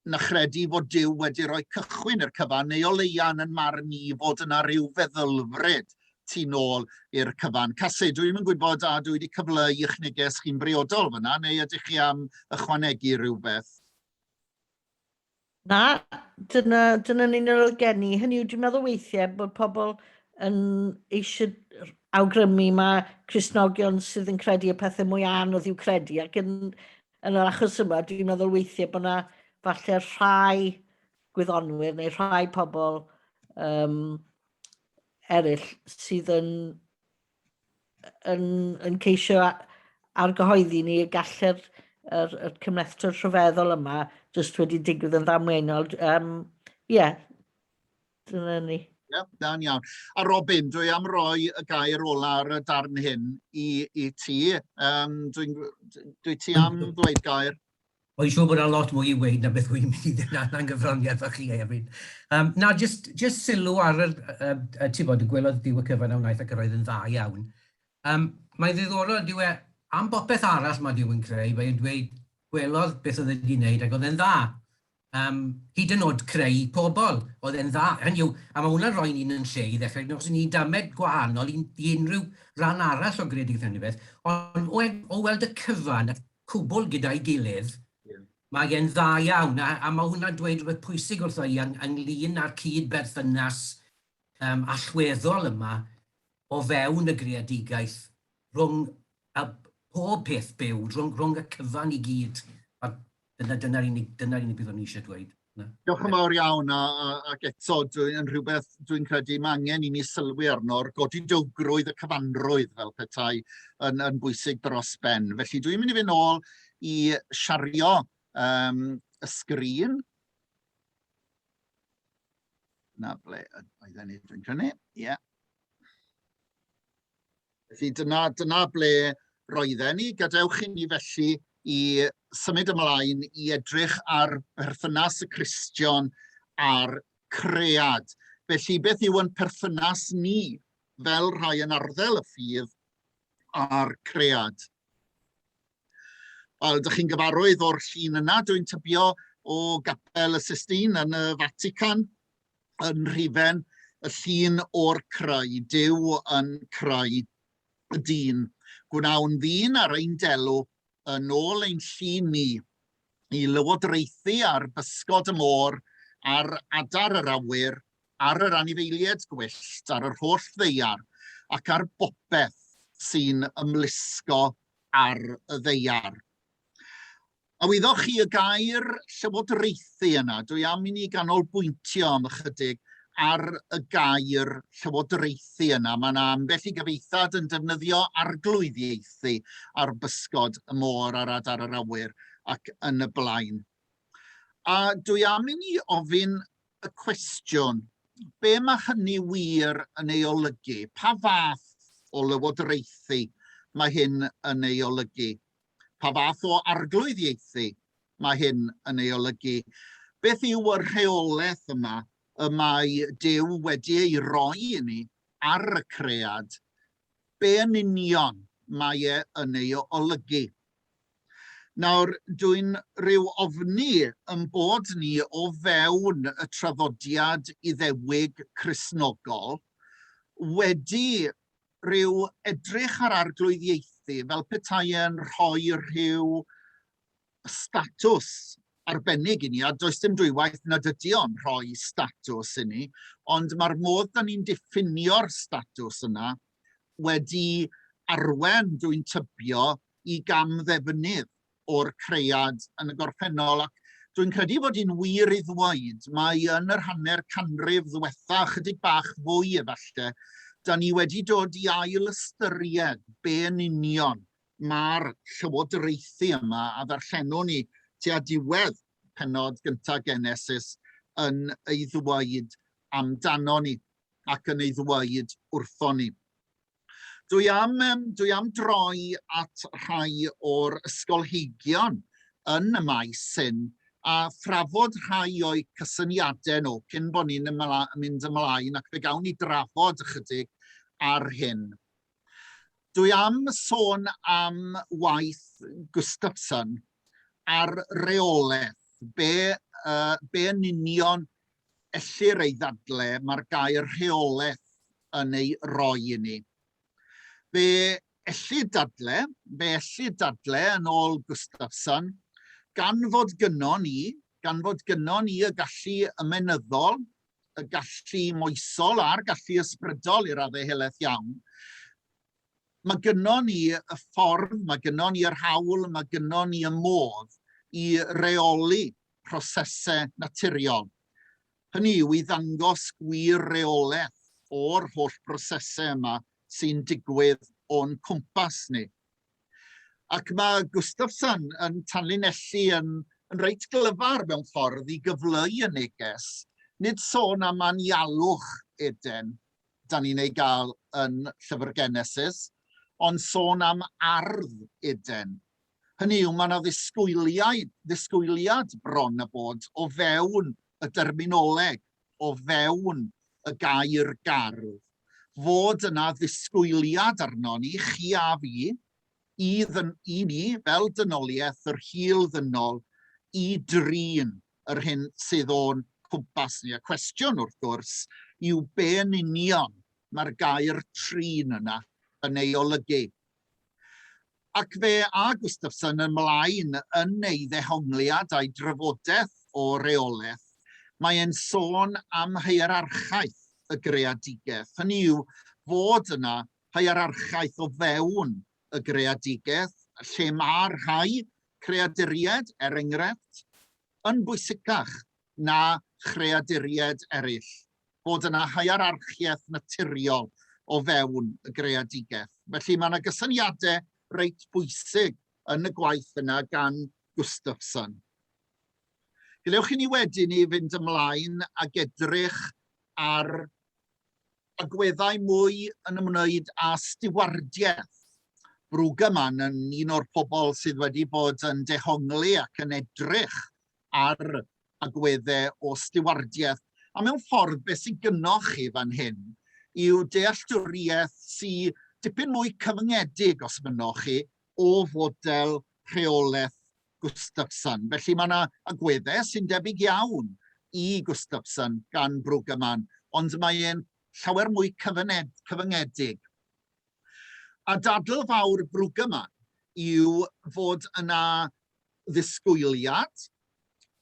na chredu fod Duw wedi rhoi cychwyn i'r cyfan, neu o leian yn marn I fod yna rhyw feddylfryd tu nôl i'r cyfan. Casu, dwi'n yn gwybod a dwi wedi cyfleu eich neges chi'n briodol fyna, neu ydych chi am ychwanegu rhywbeth? Na, dyna ni'n ôl geni. Hynny yw, dwi'n meddwl weithiau bod pobl yn eisiau awgrymu mae Cristnogion sydd yn credu y pethau mwy anodd i'w credu, ac yn yr achos yma, dwi'n meddwl weithiau bod yna falle rhai gwyddonwyr neu rhai pobl eraill sydd yn ceisio argyhoeddi ni y gallu'r cymlethdod rhyfeddol yma jyst wedi digwydd yn ddamweinol. Ie, dyna ni. Ie, da'n iawn. A Robin, dwi am roi y gair ola ar y darn hyn I ti. Dwi ti am ddweud gair? Wy'n siŵr bod yna lot mwy I weid na beth wy'n mynd I ddyn gyfraniad fa chi hefyd. Na, just sylw ar ti bod y gwelodd diw y cyfan a wnaeth ac yr oedd yn dda iawn. Mae'n ddiddorol, diw am bopeth arall mae diw yn creu, mae'n dweud gwelodd beth oedd wedi wneud ac oedd yn dda. Hyd yn oed creu pobl, oedd e'n dda. A mae hwnna'n rhoi ni'n yn lle I ddechrau, os ni'n damed gwahanol I unrhyw ran arall o gredu hynny beth. Ond o weld y cyfan, y cwbl gyda'i gilydd, mae e'n dda iawn. A mae hwnna'n dweud rhywbeth pwysig wrtho I ynglyn â'r cyd-berthynas allweddol yma o fewn y greadigaeth rhwng pob peth byw, rhwng y cyfan I gyd. Dyna'r unig beth o'n I eisiau dweud. Diolch yn fawr iawn, ac eto yn rhywbeth dwi'n credu mae angen I ni sylwi arno'r godi dowgrwydd y cyfanrwydd fel petai yn bwysig dros ben. Felly dwi'n mynd I fynd nôl I siario y sgrin. Na ble oedden ni, dwi'n crynu. Ie. Felly dyna ble roedden ni. Gadewch i ni felly i symud ymlaen i edrych ar perthynas y Cristion a'r cread. Felly beth yw yn perthynas ni fel rhai yn arddel y ffydd a'r cread? Wel, ydych chi'n gyfarwydd o'r llun yna, dwi'n tybio o Gapel y Sistine yn y Vatican, yn rhifen y llun o'r creu, Duw yn creu y dyn. Gwnawn ddyn ar ein delw yn ôl ein llun ni i lywodraethu ar bysgod y môr, ar adar yr awyr, ar yr anifeiliaid gwyllt, ar yr holl ddeiar, ac ar bopeth sy'n ymlusgo ar y ddeiar. A wyddwch chi y gair llywodraethu yna, dwi am i ni ganolbwyntio am ychydig ar y gair llywodraethu yna. Mae yna ambell i gyfeithad yn defnyddio arglwyddiaethu ar bysgod y môr, ar adar yr awyr ac yn y blaen. A dwi am i ni ofyn y cwestiwn, be mae hynny wir yn ei olygu? Pa fath o lywodraethu mae hyn yn ei olygu? Pa fath o arglwyddiaethu mae hyn yn ei olygu? Beth yw y rheolaeth yma y mae Duw wedi ei roi i ni ar y cread? Be yn union mae e yn ei olygu? Nawr, dwi'n rhyw ofni yn bod ni o fewn y traddodiad Iddewig Cristnogol wedi rhyw edrych ar arglwyddiaethu fel petai yn rhoi rhyw statws arbennig i ni, a does dim dwywaith nad ydy o'n rhoi statws i ni, ond mae'r modd da ni'n diffinio'r statws yna wedi arwen, dwi'n tybio, i gamddefnydd o'r cread yn y gorffennol. Ac dwi'n credu fod hi'n wir i ddweud, mae yn yr hanner canrif ddiwetha, chydig bach fwy efallai, da ni wedi dod i ail ystyried be yn union mae'r llywodraethu yma a ddarllenwn ni tua diwedd pennod gyntaf Genesis yn ei ddweud amdano ni ac yn ei ddweud wrtho ni. Dwi am droi at rhai o'r ysgolheigion yn y maes hyn a thrafod rhai o'i cysyniadau nhw cyn bod ni'n mynd ymlaen ac fe gawn ni drafod ychydig ar hyn. Dwi am sôn am waith Gustafson ar reolaeth, be yn union ellir ei ddadle mae'r gair rheolaeth yn ei roi i ni. Be ellir dadle yn ôl Gustafson gan fod gynnon ni y gallu ymenyddol, y gallu moesol a'r gallu ysbrydol i raddau helaeth iawn. Mae gynnon ni y ffordd, mae gynnon ni yr hawl, mae gynnon ni y modd i reoli prosesau naturiol. Hynny yw i ddangos gwir reolaeth o'r holl prosesau yma sy'n digwydd o'n cwmpas ni. Ac mae Gustafson yn tanlinellu yn reit glyfar mewn ffordd i gyfleu y neges. Nid sôn am anialwch Eden, da ni'n ei gael yn llyfr Genesis, ond sôn am ardd Eden. Hynny yw, mae yna ddisgwyliad bron a bod o fewn y derminoleg, o fewn y gair gardd, fod yna ddisgwyliad arno ni, chi a fi, i ni fel dynoliaeth, yr hil ddynol, i drin yr hyn sydd o'n cwmpas ni. A cwestiwn wrth gwrs yw be yn union mae'r gair trin yna yn ei olygu. Ac fe a Gustafson ymlaen yn ei ddehongliad a'i drafodaeth o reolaeth, mae'n sôn am hierarchaeth y greadigaeth. Hynny yw fod yna hierarchaeth o fewn y greadigaeth, lle mae'r rhai creaduried, enghraifft, yn bwysicach na chreaduried eraill. Bod yna hierarchiaeth naturiol o fewn y greadigaeth. Felly mae yna gysyniadau reit bwysig yn y gwaith yna gan Gustafson. Gilewch i ni wedyn i fynd ymlaen ag edrych ar agweddau mwy yn ymwneud â stiwardiaeth. Brwg yma'n yn un o'r pobl sydd wedi bod yn dehongli ac yn edrych ar agweddau o stiwardiaeth. A mewn ffordd, beth sy'n gynnoch chi fan hyn yw dealltwriaeth sydd dipyn mwy cyfyngedig os mynnoch chi o fodel rheolaeth Gustafson. Felly mae yna agweddau sy'n debyg iawn i Gustafson gan Brwg yma'n, ond mae'n llawer mwy cyfyngedig. A dadl fawr Brwg yma yw fod yna ddisgwyliad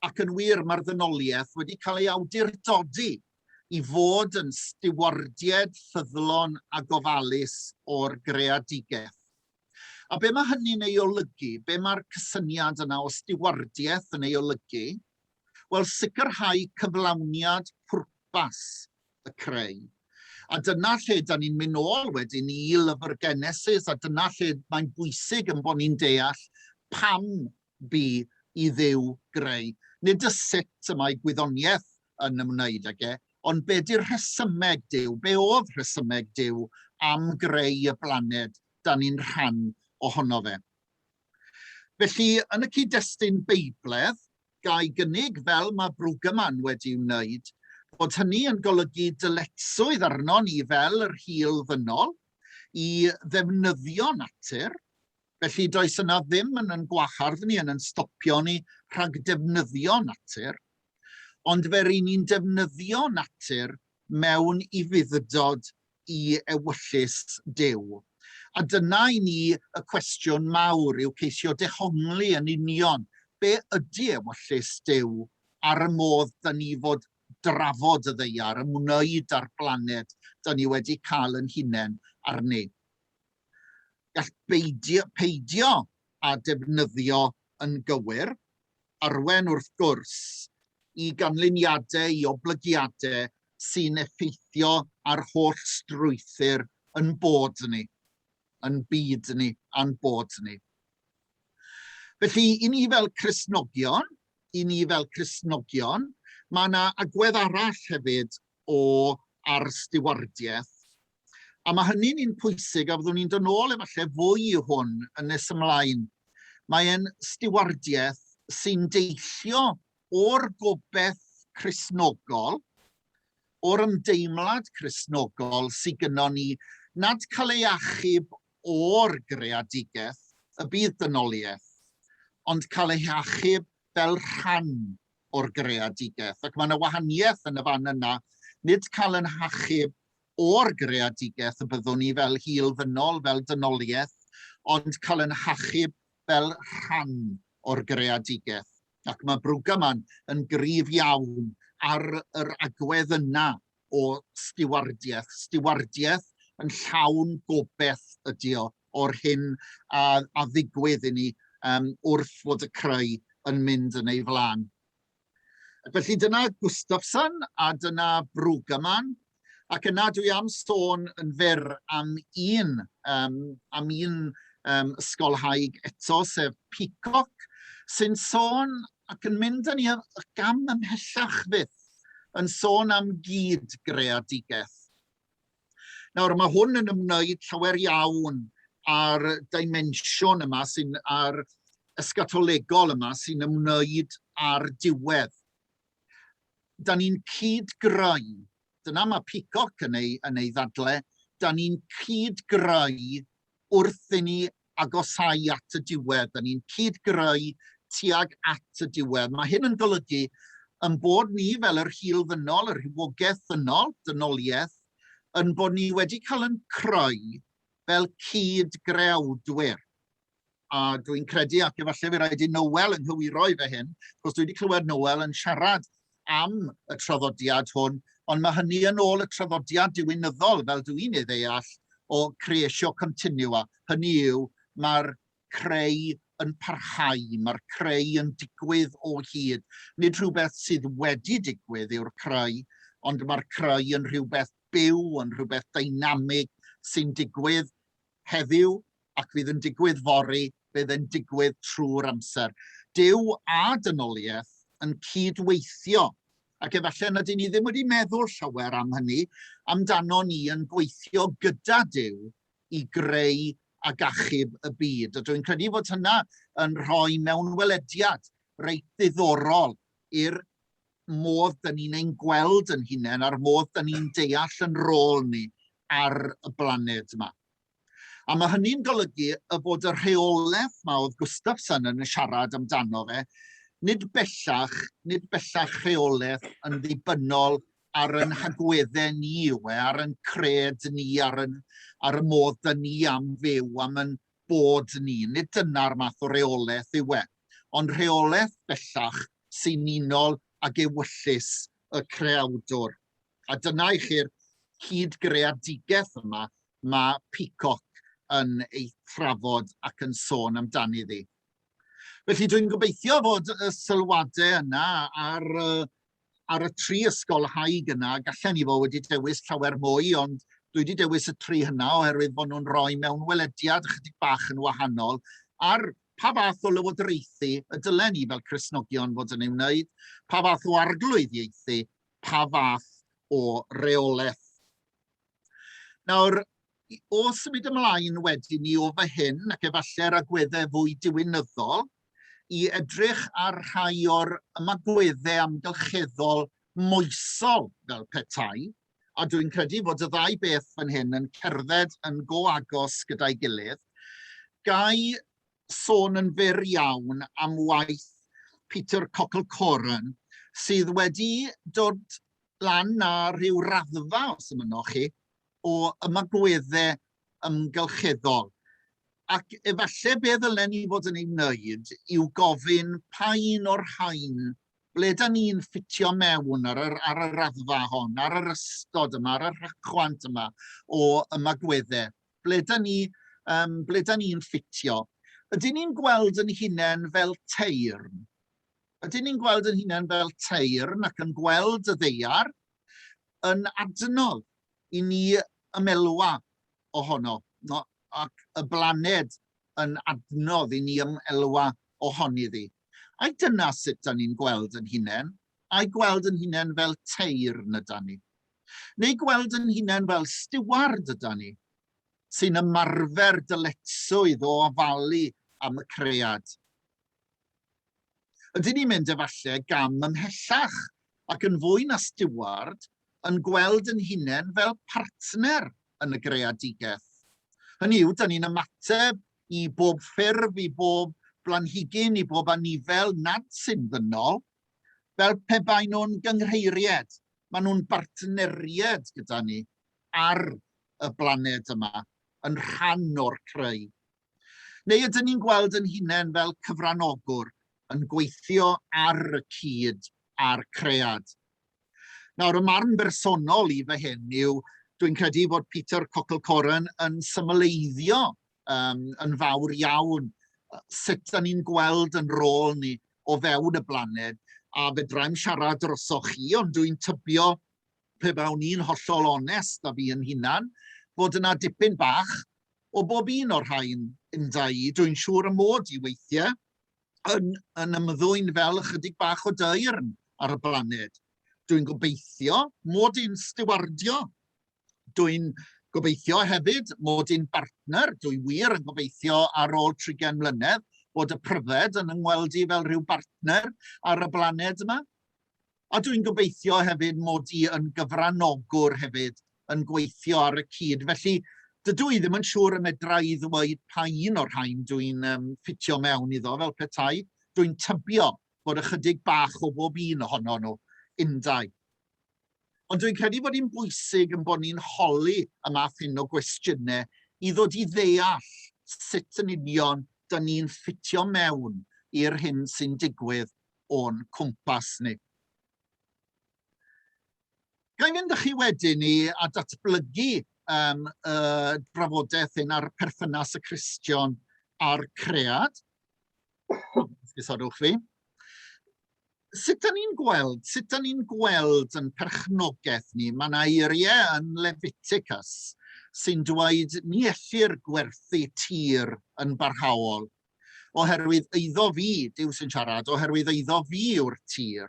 ac yn wir mae'r ddynoliaeth wedi cael ei awdurdodi i fod yn stiwardiad ffyddlon a gofalus o'r greadigaeth. A be mae hynny'n ei olygu? Be mae'r cysyniad yna o stiwardiaeth yn ei olygu? Wel, sicrhau cyflawniad pwrpas y creu. A dyna lle da ni'n mynd nôl wedyn i lyfr Genesis, a dyna lle mae'n bwysig yn bod ni'n deall pam bu i Dduw greu. Nid y sut y mae gwyddoniaeth yn ymwneud ag ond be di'r rhesymeg Duw, be oedd rhesymeg Duw am greu y blaned da ni'n rhan ohono fe. Felly, yn y cyd-destun Beibledd, gai gynnig fel mae Brwg yma'n wedi wneud, bod hynny yn golygu dyletswydd arno ni fel yr hil ddynol i ddefnyddio natur. Felly does yna ddim yn gwahardd ni, yn stopio ni rhag defnyddio natur, ond fe rydyn ni'n defnyddio natur mewn i fuddod i ewyllus Duw. A dyna i ni y cwestiwn mawr yw ceisio dehongli yn union. Be ydy ewyllus Duw ar y modd da ni fod drafod y ddeiar, ymwneud â'r blaned da ni wedi cael yn hunain arni. Gall peidio a defnyddio yn gywir, arwen wrth gwrs i ganlyniadau, i oblygiadau sy'n effeithio ar holl strwythur yn bod ni, yn byd ni, a'n bod ni. Felly, i ni fel Cristnogion, mae yna agwedd arall hefyd ar stiwardiaeth. A mae hynny'n un pwysig, a fyddwn ni'n dod nôl efallai fwy i hwn yn nes ymlaen. Mae'n stiwardiaeth sy'n deillio o'r gobaith Cristnogol, o'r ymdeimlad Cristnogol sydd gynno ni, nad cael ei achub o'r greadigaeth, y bydd dynoliaeth, ond cael ei achub fel rhan o'r greadigaeth. Ac mae yna wahaniaeth yn y fan yna, nid cael yn hachub o'r greadigaeth y byddwn ni fel hil ddynol, fel dynoliaeth, ond cael yn hachub fel rhan o'r greadigaeth. Ac mae Brwg yma'n yn gryf iawn ar yr agwedd yna o stiwardiaeth. Stiwardiaeth yn llawn gobaith ydi o'r hyn a ddigwydd i ni wrth fod y creu yn mynd yn ei flaen. Felly dyna Gustafson a dyna Brwg yma'n, ac yna dwi am sôn yn fyr am un ysgolhaig eto, sef Peacock, sy'n sôn ac yn mynd â ni gam ymhellach fydd, yn sôn am gyd-greadigaeth. Nawr, mae hwn yn ymwneud llawer iawn ar dimensiwn yma, a'r ysgatolegol yma sy'n ymwneud â'r diwedd. Da ni'n cyd-greu, dyna mae Peacock yn ei ddadlau, da ni'n cyd-greu wrth i ni agosau at y diwedd. Da ni'n cyd-greu tuag at y diwedd. Mae hyn yn golygu yn bod ni fel yr hil ddynol, yr rhywogaeth ddynol, dynoliaeth, yn bod ni wedi cael yn creu fel cyd-greawdwyr. A dwi'n credu, ac efallai fi rhaid i Noel yn nghywiro i fe hyn, achos dwi wedi clywed Noel yn siarad am y traddodiad hwn, ond mae hynny yn ôl y traddodiad diwynyddol, fel dwi'n ei ddeall, o creatio continua. Hynny yw, mae'r creu yn parhau, mae'r creu yn digwydd o hyd. Nid rhywbeth sydd wedi digwydd yw'r creu, ond mae'r creu yn rhywbeth byw, yn rhywbeth dynamig sy'n digwydd heddiw ac fydd yn digwydd fory, fydd yn digwydd trwy'r amser. Duw a dynoliaeth yn cydweithio ac efallai nad ydyn ni ddim wedi meddwl llawer am hynny, amdano ni yn gweithio gyda Duw i greu ac achub y byd. A dwi'n credu fod hynna yn rhoi mewnwelediad reit ddiddorol i'r modd dyn ni'n ein gweld yn hunain a'r modd dyn ni'n deall yn rôl ni ar y blaned yma. A mae hynny'n golygu y bod y rheolaeth ma oedd Gustafson yn siarad amdano fe, nid bellach rheolaeth yn ddibynnol ar yn hagweddau ni yw e, ar yn cred ni, ar y modd dyn ni am fyw, am yn bod ni. Nid dyna'r math o reolaeth yw e, ond reolaeth bellach sy'n unol ag ewyllus y creawdwr. A dyna i chi'r cyd-greadigaeth yma mae Peacock yn ei thrafod ac yn sôn amdani ddi. Felly dwi'n gobeithio fod y sylwadau yna ar y 3 ysgolhaig yna, gallen ni fod wedi dewis llawer mwy, ond dwi wedi dewis y 3 hynna oherwydd bod nhw'n rhoi mewnwelediad chydig bach yn wahanol ar pa fath o lywodraethu y dylen ni fel Cristnogion fod yn ei wneud, pa fath o arglwyddiaethu, pa fath o reolaeth. Nawr, o symud ymlaen wedyn ni o fy hyn, ac efallai'r agweddau fwy diwynyddol, i edrych ar rhai o'r ymagweddau amgylcheddol moesol fel petai, a dwi'n credu bod y ddau beth fan hyn yn cerdded yn go agos gyda'i gilydd, gai sôn yn fyr iawn am waith Peter Cockle-Coran, sydd wedi dod lan na rhyw raddfa, os ymynoch chi, o ymagweddau amgylcheddol. Ac efallai be ddylen ni fod yn ei wneud yw gofyn pa un o'r rhain ble da ni'n ffitio mewn ar y raddfa hon, ar yr ystod yma, ar y rhachwant yma o ymagweddau. Ble da ni'n ffitio? Ydyn ni'n gweld yn hunain fel teirn? Ydyn ni'n gweld yn hunain fel teirn ac yn gweld y ddeiar yn adnodd i ni ymelwa ohono, ac y blaned yn adnodd i ni ymelwa ohoni ddi. A dyna sut da ni'n gweld yn hunain, a'i gweld yn hunain fel teirn yda ni. Neu gweld yn hunain fel stiward yda ni, sy'n ymarfer dyletswydd o ofalu am y cread. Ydyn ni'n mynd efallai gam ymhellach ac yn fwy na stiward yn gweld yn hunain fel partner yn y greadigaeth. Hynny yw, da ni'n ymateb i bob ffurf, i bob blanhigyn, i bob anifel nad sy'n ddynol, fel pe bai nhw'n gyngheiriad. Maen nhw'n bartneriad gyda ni ar y blaned yma, yn rhan o'r creu. Neu ydyn ni'n gweld yn hunain fel cyfranogwr, yn gweithio ar y cyd a'r cread. Nawr, y marn bersonol i fy hyn yw, dwi'n credu bod Peter Cockle-Coran yn symleiddio yn fawr iawn sut da ni'n gweld yn rôl ni o fewn y blaned, a fedrai'm siarad drosoch chi, ond dwi'n tybio pe bawn ni'n hollol onest a fi yn hunan, bod yna dipyn bach o bob un o'r rhain ynda i. Dwi'n siŵr y mod i weithiau yn ymddwyn fel ychydig bach o deirn ar y blaned. Dwi'n gobeithio mod i'n stiwardio. Dwi'n gobeithio hefyd mod i'n partner. Dwi wir yn gobeithio ar ôl 30 mlynedd bod y pryfed yn ymweldi fel rhyw partner ar y blaned yma. A dwi'n gobeithio hefyd mod i yn gyfranogwr hefyd yn gweithio ar y cyd. Felly, dydw i ddim yn siŵr y medra i ddweud pa un o'r rhain dwi'n ffitio mewn iddo fel petai. Dwi'n tybio bod ychydig bach o bob un ohono nhw undau. Ond dwi'n credu bod hi'n bwysig yn bod ni'n holi y math hyn o gwestiynau i ddod i ddeall sut yn union da ni'n ffitio mewn i'r hyn sy'n digwydd o'n cwmpas ni. Gai fynd â chi wedyn ni a datblygu y drafodaeth hyn ar perthynas y Cristion a'r cread. Esgusodwch fi. Sut da ni'n gweld yn perchnogaeth ni, mae yna eiriau yn Leviticus sy'n dweud ni ellir gwerthu tir yn barhaol, oherwydd eiddo fi, Duw sy'n siarad, oherwydd eiddo fi yw'r tir,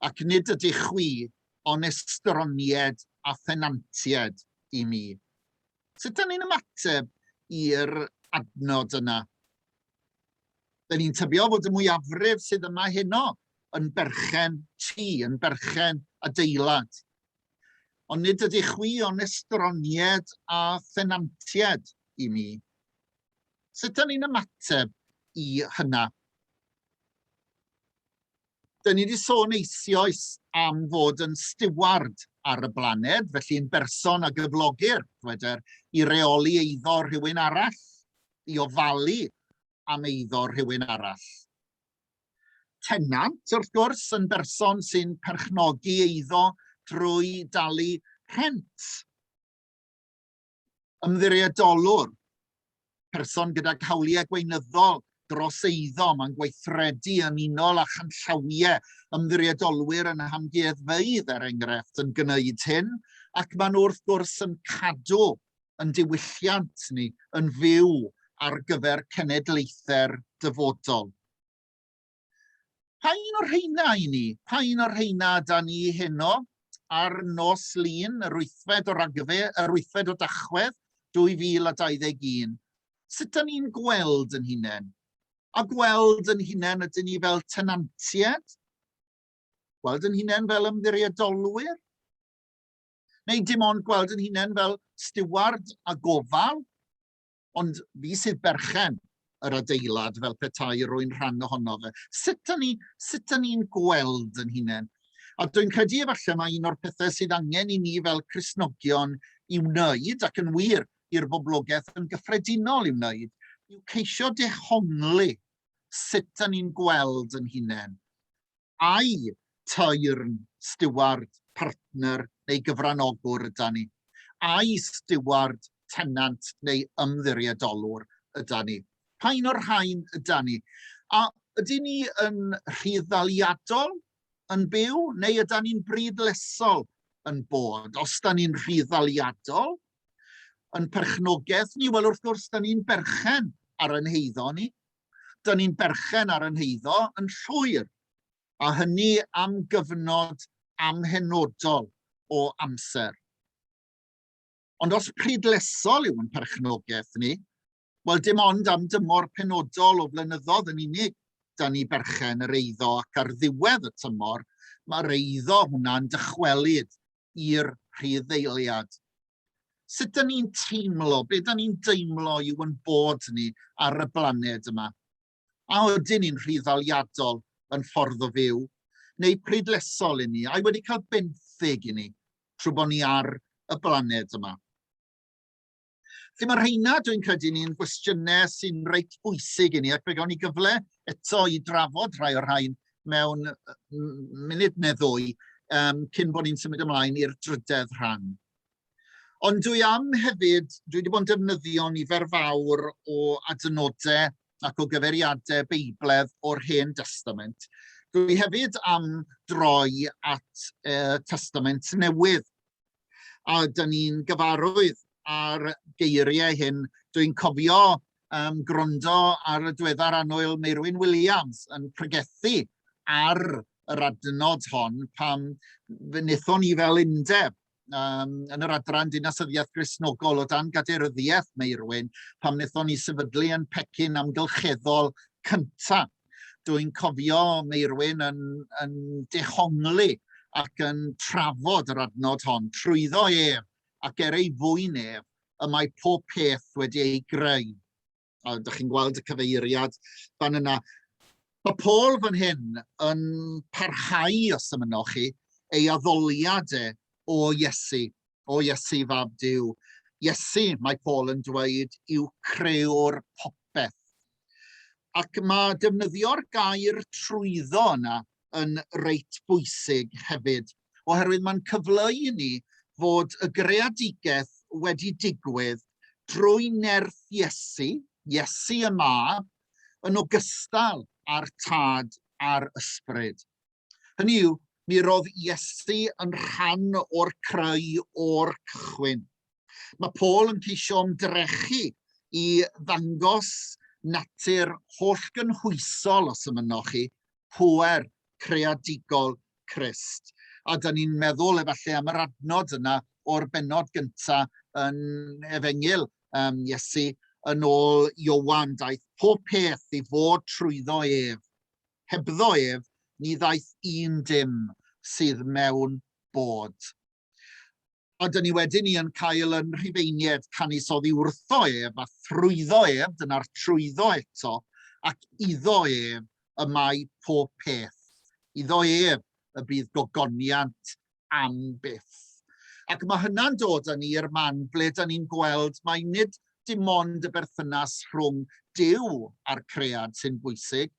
ac nid ydych chwi ond estronied a thenantied i mi. Sut ydyn ni'n ymateb i'r adnod yna? Dyn ni'n tybio fod y mwyafrif sydd yma heno yn berchen tŷ, yn berchen adeilad. Ond nid ydych chwi ond estronied a thenantied i mi. Sut ydyn ni'n ymateb i hynna? Dyn ni wedi sôn eisoes am fod yn stiward ar y blaned, felly'n berson a gyflogir, i reoli eiddo rhywun arall, i ofalu am eiddo rhywun arall. Tenant, wrth gwrs, yn berson sy'n perchnogi eiddo drwy dalu rhent. Ymddiriedolwr, person gyda hawliau gweinyddol dros eiddo, mae'n gweithredu yn unol a chanllawiau. Ymddiriedolwyr yn hamgueddfeydd, enghraifft, yn gwneud hyn, ac maen nhw wrth gwrs yn cadw yn diwylliant ni, yn fyw ar gyfer cenedlaethau'r dyfodol. Pa un o'r rheina i ni? Pa un o'r rheina da ni heno ar nos lun, yr 8fed o Ragfyr, yr 8fed o Tachwedd, 2021? Sut ydyn ni'n gweld yn hunain? A gweld yn hunain ydyn ni fel tenantied? Gweld yn hunain fel ymddiriedolwyr? Neu dim ond gweld yn hunain fel stiward a gofal? Ond fi sydd berchen yr adeilad fel petai rwy'n rhan ohono fe. Sut ydyn ni'n gweld yn hunain? A dwi'n credu efallai mae un o'r pethau sydd angen i ni fel Cristnogion i wneud, ac yn wir i'r boblogaeth yn gyffredinol i wneud, yw ceisio dehongli sut ydyn ni'n gweld yn hunain. Ai teyrn, stiward, partner neu gyfranogwr yda ni? Ai stiward, tenant neu ymddiriedolwr yda ni? Pa un o'r rhain yda ni? A ydyn ni yn rhyddaliadol yn byw, neu ydyn ni'n brydlesol yn bod? Os ydyn ni'n rhyddaliadol, yn perchnogaeth ni, wel wrth gwrs, ydyn ni'n berchen ar ein heiddo ni. Ydyn ni'n berchen ar ein heiddo yn llwyr, a hynny am gyfnod amhenodol o amser. Ond os prydlesol yw yn perchnogaeth ni, wel dim ond am dymor penodol o flynyddoedd yn unig da ni berchen yr eiddo, ac ar ddiwedd y tymor, mae'r eiddo hwnna'n dychwelyd i'r rhyddleiliad. Sut ydyn ni'n teimlo, be ydyn ni'n deimlo yw yn bod ni ar y blaned yma? A ydyn ni'n rhyddaliadol yn ffordd o fyw, neu prydlesol i ni, a wedi cael benthyg i ni trwy bod ni ar y blaned yma. Felly mae rheina dwi'n credu ni'n gwestiynau sy'n reit bwysig i ni, ac fe gawn ni gyfle eto i drafod rhai o'r rhain mewn munud neu ddwy, cyn bod ni'n symud ymlaen i'r drydedd rhan. Ond dwi wedi bod yn defnyddio nifer fawr o adnodau ac o gyfeiriadau Beibledd o'r Hen Testament. Dwi hefyd am droi at Testament Newydd. A dyn ni'n gyfarwydd ar geiriau hyn. Dwi'n cofio gwrando ar y diweddar annwyl Meirwyn Williams yn pregethu ar yr adnod hon pam wnaethon ni fel undeb yn yr adran Dinasyddiaeth Gristnogol o dan gaderyddiaeth Meirwyn pam wnaethon ni sefydlu yn pecyn amgylcheddol cyntaf. Dwi'n cofio Meirwyn yn dehongli ac yn trafod yr adnod hon trwyddo ef ac ei fwy nef y mae pob peth wedi ei greu. A ydych chi'n gweld y cyfeiriad fan yna. Mae Paul fan hyn yn parhau os ymynoch chi ei addoliadau o Iesu fab Duw. Iesu, mae Paul yn dweud, yw creuwr popeth. Ac mae defnyddio'r gair trwyddo yna yn reit bwysig hefyd, oherwydd mae'n cyfleu i ni fod y greadigaeth wedi digwydd drwy nerth Iesu, Iesu y mab, yn ogystal â'r tad a'r ysbryd. Hynny yw, mi roedd Iesu yn rhan o'r creu o'r cychwyn. Mae Paul yn ceisio ymdrechu i ddangos natur holl gynhwysol os ymynoch chi, pŵer creadigol Crist. A da ni'n meddwl efallai am yr adnod yna o'r bennod gyntaf yn Efengyl Iesu yn ôl Iowan, daeth pob peth i fod trwyddo ef. Hebddo ef, ni ddaeth un dim sydd mewn bod. A dyn ni wedyn ni yn cael yn Rhufeinied canisoddi wrtho ef a thrwyddo ef, dyna'r trwyddo eto, ac iddo ef y mae pob peth. Iddo ef y bydd gogoniant am byth. Ac mae hynna'n dod â ni i'r man ble da ni'n gweld mai nid dim ond y berthynas rhwng Duw a'r cread sy'n bwysig,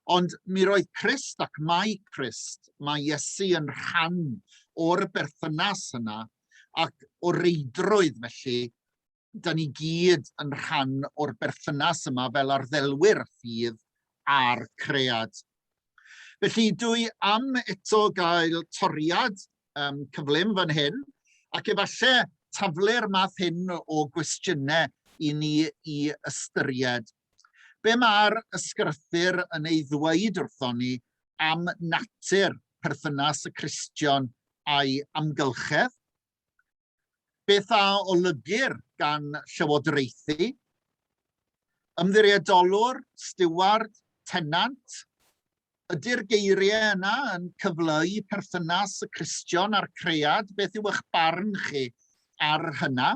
ond mi roedd Crist ac mae Crist, mae Iesu yn rhan o'r berthynas yna, ac o reidrwydd felly, da ni gyd yn rhan o'r berthynas yma fel arddilwyr ffydd a'r cread. Felly dwi am eto gael toriad cyflym fan hyn, ac efallai taflu'r math hyn o gwestiynau i ni i ystyried. Be mae'r ysgrythyr yn ei ddweud wrthon ni am natur perthynas y Cristion a'i amgylchedd? Beth a olygir gan llywodraethu? Ymddiriedolwr, stiward, tenant? Ydy'r geiriau yna yn cyfleu perthynas y Cristion a'r cread? Beth yw eich barn chi ar hynna?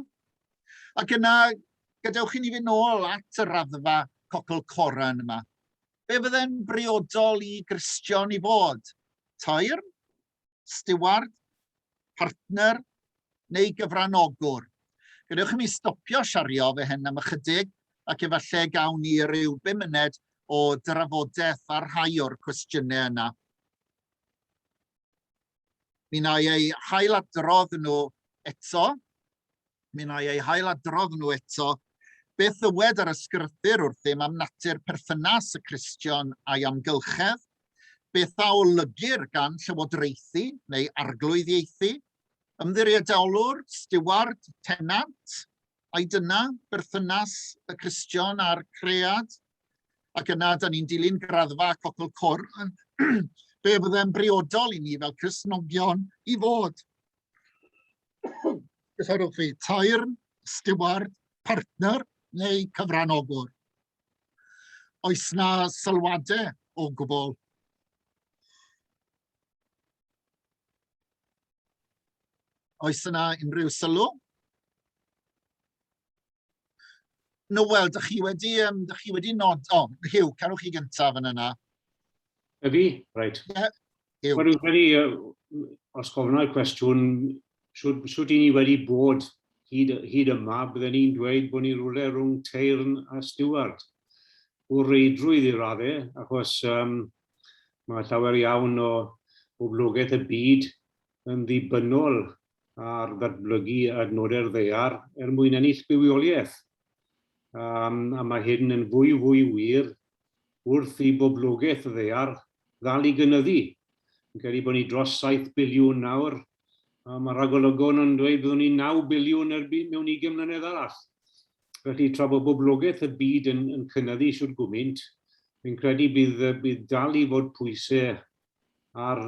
Ac yna, gadewch i ni fynd nôl at y raddfa cocl coran yma. Be fydde'n briodol i Gristion i fod? Tair? Stiward? Partner? Neu gyfranogwr? Gadewch i mi stopio siario fe hyn am ychydig, ac efallai gawn ni ryw 5 munud o drafodaeth ar rhai o'r cwestiynau yna. Mi na i ei hailadrodd nhw eto. Beth ywed ar ysgrythyr wrthym am natur perthynas y Cristion a'i amgylchedd? Beth a olygir gan llywodraethu neu arglwyddiaethu? Ymddiriedolwr, stiward, tenant? Ai dyna berthynas y Cristion a'r cread? Ac yna, da ni'n dilyn graddfa cocl coran. Be fydde'n briodol i ni fel Cristnogion i fod? Gysorwch chi, tair, stiward, partner neu cyfranogwr? Oes na sylwadau o gwbl? Oes yna unrhyw sylw? No, wel, dych chi wedi nod... O, Hugh, carwch chi gyntaf yn yna. Y fi? Right. Hugh. Wel, os gofynna'r cwestiwn, siwt i ni wedi bod hyd yma, byddwn ni'n dweud bod ni rhywle rhwng teirn a stiward. O reidrwydd i raddau, achos mae llawer iawn o boblogaeth y byd yn ddibynnol ar ddatblygu adnoddau'r ddaear mwyn ennill bywioliaeth. A mae hyn yn fwy wir wrth i boblogaeth y ddaear ddal i gynyddu. Yn credu bod ni dros 7 biliwn nawr, a mae ragolygon yn dweud byddwn ni 9 biliwn mewn 20 mlynedd arall. Felly tra bod boblogaeth y byd yn cynyddu siwr gwmynt, fi'n credu bydd dal i fod pwysau ar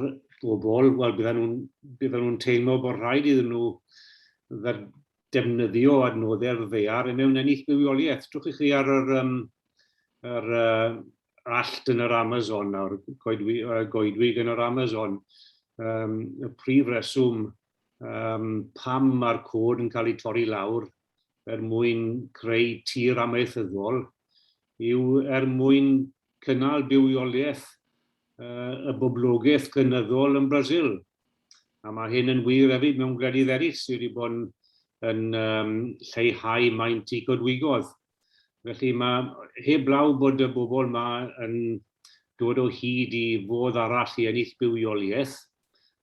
bobl, wel bydden nhw'n teimlo bod rhaid iddyn nhw defnyddio adnoddau'r ddaear mewn ennill bywioliaeth. Trwch i chi ar yr allt yn yr Amazon nawr, goedwig yn yr Amazon. Y prif reswm pam mae'r cod yn cael ei torri lawr mwyn creu tir amaethyddol yw mwyn cynnal bywioliaeth y boblogaeth gynyddol yn Brasil. A mae hyn yn wir hefyd mewn gwledydd eraill sydd wedi bod yn lleihau maint i godwigodd. Felly mae heblaw bod y bobl yma yn dod o hyd i fodd arall i ennill bywioliaeth,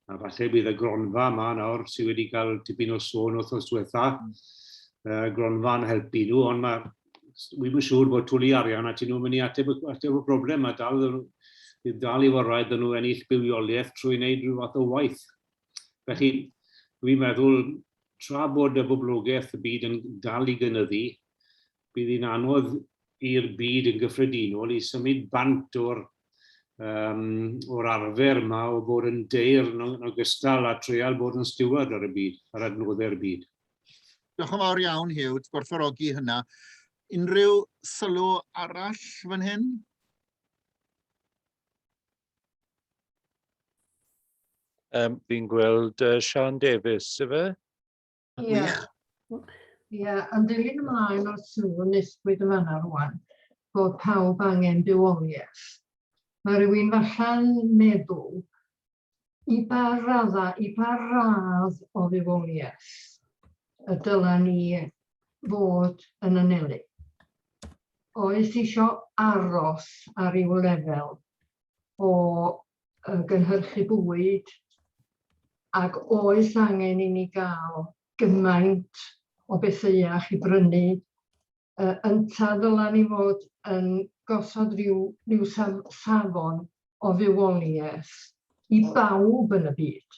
a falle bydd y gronfa yma nawr sydd wedi cael tipyn o sôn wrthnos diwetha, gronfa'n helpu nhw, ond wy'n siŵr bod twli arian a ti'n nhw'n mynd i ateb y broblem, a dal i fod rhaid nhw ennill bywioliaeth trwy wneud rhyw fath o waith. Felly, dwi'n meddwl, tra bod y boblogaeth y byd yn dal i gynyddu, bydd hi'n anodd i'r byd yn gyffredinol i symud bant o'r o'r arfer yma o bod yn deir yn ogystal a treial bod yn steward ar y byd, ar adnoddau'r byd. Diolch yn fawr iawn, Hugh, gwerthfawrogi hynna. Unrhyw sylw arall fan hyn? Fi'n gweld Sian Davies, yfe? Wych. Ie, yn dilyn ymlaen o'r sylw nesbwyd yn fanna rwan, bod pawb angen bywoliaeth. Mae rhywun falle'n meddwl i ba radd o bywoliaeth y dylen ni fod yn anelu. Oes eisiau aros ar ryw lefel o gynhyrchu bwyd, ac oes angen i ni gael gymaint o bethau i brynu. Ynta ddylen ni fod yn gosod ryw safon o fywoliaeth i bawb yn y byd.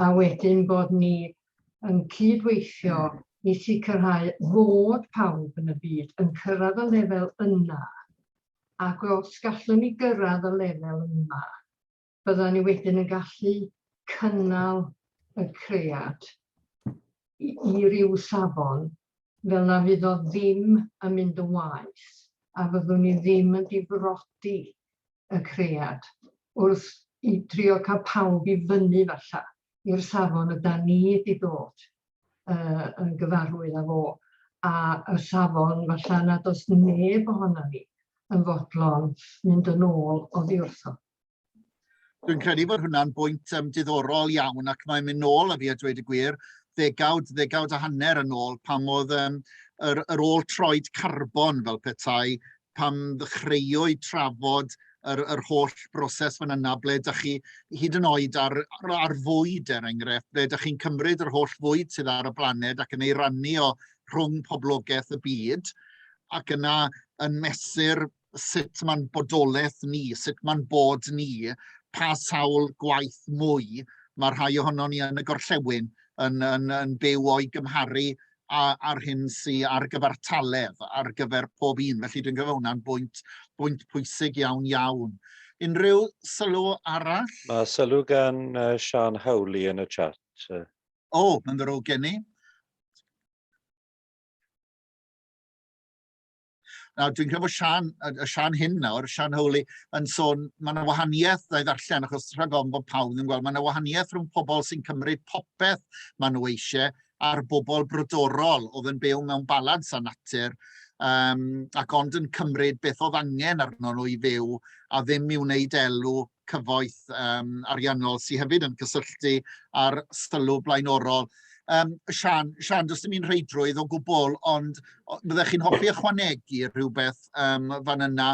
A wedyn bod ni yn cydweithio i sicrhau fod pawb yn y byd yn cyrraedd y lefel yna. Ac os gallwn ni gyrraedd y lefel yma, byddwn ni wedyn yn gallu cynnal y cread i ryw safon fel na fydd o ddim yn mynd yn waeth, a fyddwn ni ddim yn difrodi y cread wrth i trio cael pawb i fyny falle i'r safon yda ni wedi dod yn gyfarwydd â fo, a y safon falle nad oes neb ohono ni yn fodlon mynd yn ôl o ddiwrthod. Dwi'n credu bod hwnna'n bwynt diddorol iawn, ac mae'n mynd nôl a fi a dweud y gwir, ddegawd a hanner yn ôl pam oedd yr ôl troed carbon fel petai, pam ddechreuwyd trafod yr holl broses fan yna, ble ydych chi hyd yn oed ar fwyd enghraifft, ble ydych chi'n cymryd yr holl fwyd sydd ar y blaned ac yn ei rannu o rhwng poblogaeth y byd, ac yna yn mesur sut mae'n bodolaeth ni, sut mae'n bod ni, pa sawl gwaith mwy mae rhai ohono ni yn y gorllewin yn byw o'i gymharu ar hyn sy'n ar gyfartaledd, ar gyfer pob un. Felly dwi'n gyfer hwnna'n bwynt pwysig iawn. Unrhyw sylw arall? Mae sylw gan Sian Hawley yn y chat. Mae'n ddrwg gen i. Nawr, dwi'n credu bod Sian hyn nawr, Sian Hawley, yn sôn, mae yna wahaniaeth ei ddarllen, achos rhag ofn bod pawb yn gweld, mae yna wahaniaeth rhwng pobl sy'n cymryd popeth maen nhw eisiau a'r bobl brodorol oedd yn byw mewn balans â natur, ac ond yn cymryd beth oedd angen arno nhw i fyw a ddim i wneud elw cyfoeth ariannol sydd hefyd yn cysylltu â'r sylw blaenorol. Sian, does dim un reidrwydd o gwbl, ond byddech chi'n hoffi ychwanegu rhywbeth fan yna.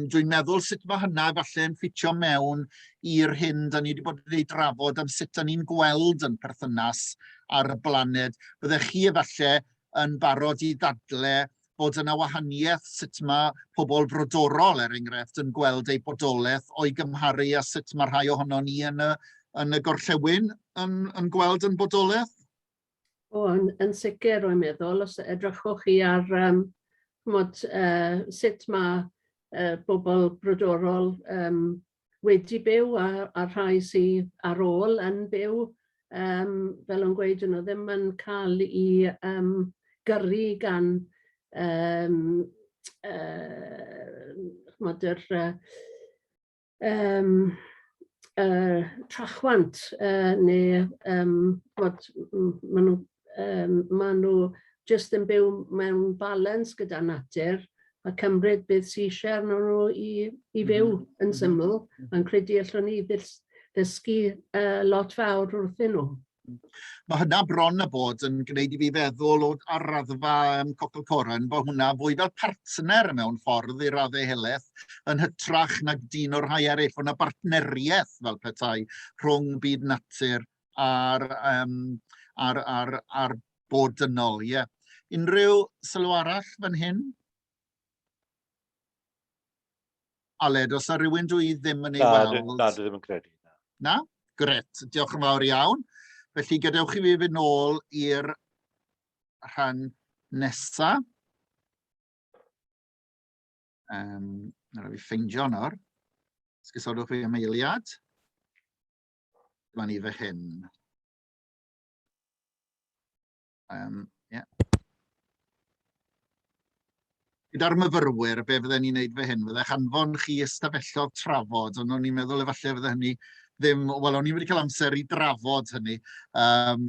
Dwi'n meddwl sut mae hynna falle'n ffitio mewn i'r hyn da ni wedi bod wedi drafod am sut da ni'n gweld yn perthynas ar y blaned. Byddech chi efallai yn barod i ddadle bod yna wahaniaeth sut mae pobl brodorol, enghraifft, yn gweld eu bodolaeth o'i gymharu a sut mae rhai ohono ni yn y gorllewin yn gweld yn bodolaeth? Yn sicr o'n meddwl, os edrychwch chi ar sut mae bobl brodorol wedi byw a rhai sydd ar ôl yn byw, fel o'n gweud, nhw ddim yn cael i gyrru gan trachwant, neu maen nhw jyst yn byw mewn balans gyda natur a cymryd beth sy'n eisiau arno nhw i fyw yn syml, a'n credu allwn ni ddysgu lot fawr wrthyn nhw. Mae hynna bron a bod yn gwneud i fi feddwl ar raddfa Cocol Coren, bod hwnna fwy fel partner mewn ffordd i raddau helaeth, yn hytrach nag dyn o'r rhai eraill, bod yna bartneriaeth fel petai rhwng byd natur a'r bodynol. Unrhyw sylw arall fan hyn? Aled, os yw rhywun dwi ddim yn ei weld? Na, dwi ddim yn credu. Na? Gret, diolch yn fawr iawn. Felly gadewch i fi fynd nôl i'r rhan nesaf. Rhaid fi ffeindio nawr. Sgusodwch fi am eiliad. Dyma ni fy hyn. Gyda'r myfyrwyr, be fydden ni'n neud fy hyn, fyddech anfon chi ystafellodd trafod, ond o'n i'n meddwl efallai fydde hynny ddim, wel, o'n i wedi cael amser i drafod hynny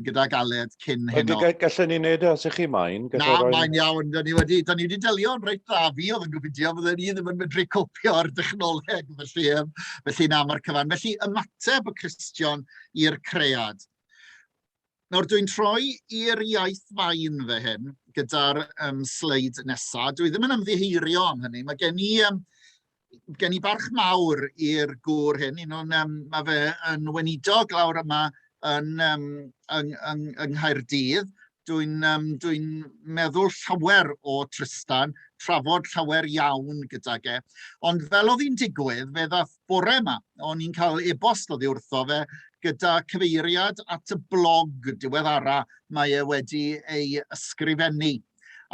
gyda Galed cyn heno. Gallen ni wneud os ych chi maen? Na, mae'n iawn. Da ni wedi delio'n reit dda fi, oedd yn gobeithio, fydden ni ddim yn medru copio'r dechnoleg, felly na, mae'r cyfan. Felly, ymateb y Cristion i'r cread. Nawr, dwi'n troi i'r iaith fain fe hyn, gyda'r sleid nesaf. Dwi ddim yn ymddiheurio am hynny. Mae gen i barch mawr i'r gŵr hyn. Mae fe yn weinidog lawr yma yng Nghaerdydd. Dwi'n meddwl llawer o Tristan, trafod llawer iawn gydag e. Ond fel oedd hi'n digwydd, fe ddath bore yma, o'n i'n cael e-bost oddi wrtho fe, gyda cyfeiriad at y blog diweddara mae e wedi ei ysgrifennu.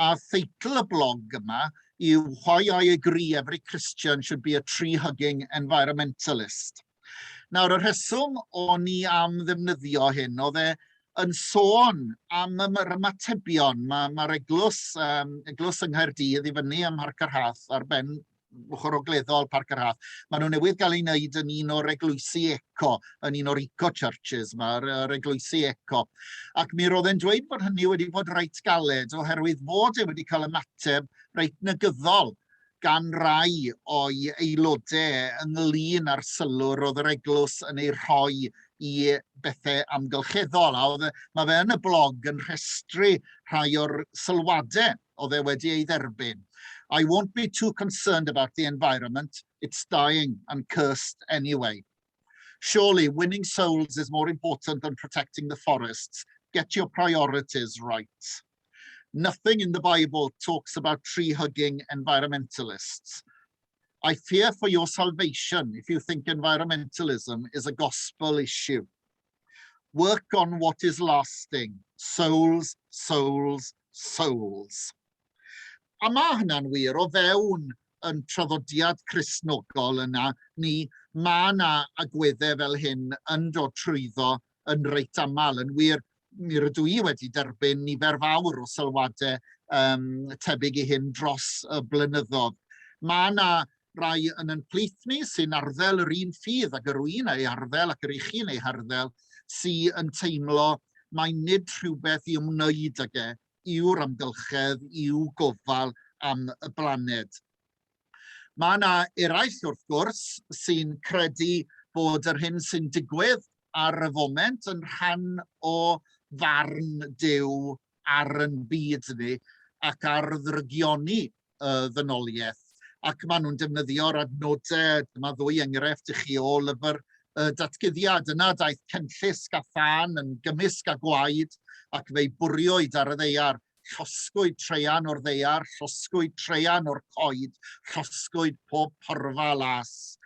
A theitl y blog yma yw Why I Agree Every Christian Should Be a Tree-Hugging Environmentalist. Nawr, y rheswm o'n i am ddefnyddio hyn, oedd e yn sôn am yr ymatebion. Mae'r eglwys yng Nghaerdydd i fyny ym Mharc yr Hath ar ben ochr ogleddol Parc yr Hath. Maen nhw newydd gael ei wneud yn un o'r eglwysi eco, yn un o'r eco-churches, mae'r eglwysi eco. Ac mi roedd e'n dweud bod hynny wedi bod reit galed, oherwydd fod e wedi cael ymateb reit negyddol gan rai o'i aelodau ynglyn â'r sylw roedd yr eglwys yn ei rhoi i bethau amgylcheddol. Mae fe yn y blog yn rhestru rhai o'r sylwadau oedd e wedi ei dderbyn. I won't be too concerned about the environment. It's dying and cursed anyway. Surely winning souls is more important than protecting the forests. Get your priorities right. Nothing in the Bible talks about tree-hugging environmentalists. I fear for your salvation if you think environmentalism is a gospel issue. Work on what is lasting. Souls, souls, souls. A mae hynna'n wir o fewn yn traddodiad Cristnogol yna, mae yna agweddau fel hyn yn dod trwyddo yn reit aml. Yn wir, mi rydw i wedi derbyn nifer fawr o sylwadau tebyg i hyn dros y blynyddoedd. Mae yna rai yn ein plith ni sy'n arddel yr un ffydd ac yr un ei arddel ac yr uchyn ei harddel sy'n teimlo mae nid rhywbeth i ymwneud ag e yw'r amgylchedd, yw gofal am y blaned. Mae yna eraill wrth gwrs sy'n credu bod yr hyn sy'n digwydd ar y foment yn rhan o farn Duw ar yn byd ni ac ar ddrygioni y ddynoliaeth. Ac maen nhw'n defnyddio'r adnodau, dyma ddwy enghraifft i chi o lyfr datguddiad. Yna daeth cenllys gaffan yn gymysg a gwaed ac fe'i bwriwyd ar y ddeiar, llosgwyd treian o'r ddeiar, llosgwyd treian o'r coed, llosgwyd pob porfa las.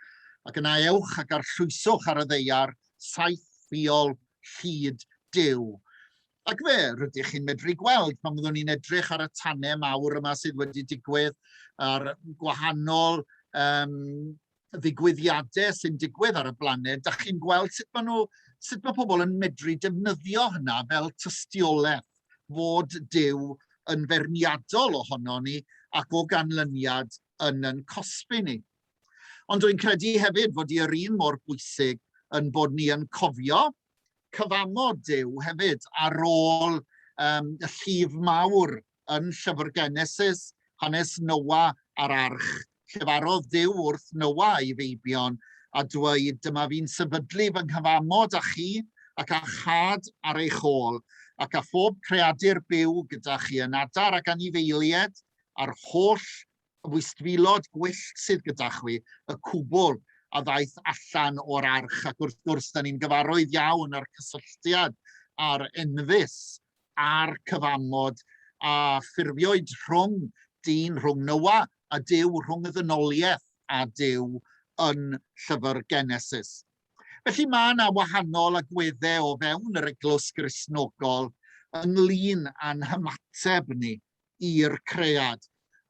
Ac yna ewch ac arllwyswch ar y ddeiar, saith fiol hyd Duw. Ac fe, rydych chi'n medru gweld pan fyddwn ni'n edrych ar y tannau mawr yma sydd wedi digwydd, ar gwahanol ddigwyddiadau sy'n digwydd ar y blaned, da chi'n gweld sut mae pobl yn medru defnyddio hynna fel tystiolaeth fod Duw yn ferniadol ohono ni ac o ganlyniad yn ein cosbi ni. Ond dwi'n credu hefyd fod i'r un mor bwysig yn bod ni yn cofio cyfamod Duw hefyd ar ôl y llif mawr yn llyfr Genesis, hanes Noa a'r arch. Llefarodd Duw wrth Noa ei feibion a dweud, dyma fi'n sefydlu fy nghyfamod â chi ac a chad ar eich hôl, ac a phob creadur byw gyda chi yn adar ac anifeilied a'r holl wystfilod gwyllt sydd gyda chi, y cwbl a ddaeth allan o'r arch. Ac wrth gwrs, da ni'n gyfarwydd iawn ar cysylltiad a'r enfys a'r cyfamod a ffurfiwyd rhwng Noa a Duw, rhwng y ddynoliaeth a Duw yn llyfr Genesis. Felly mae yna wahanol agweddau o fewn yr eglwys Gristnogol ynglyn â'n hymateb ni i'r cread.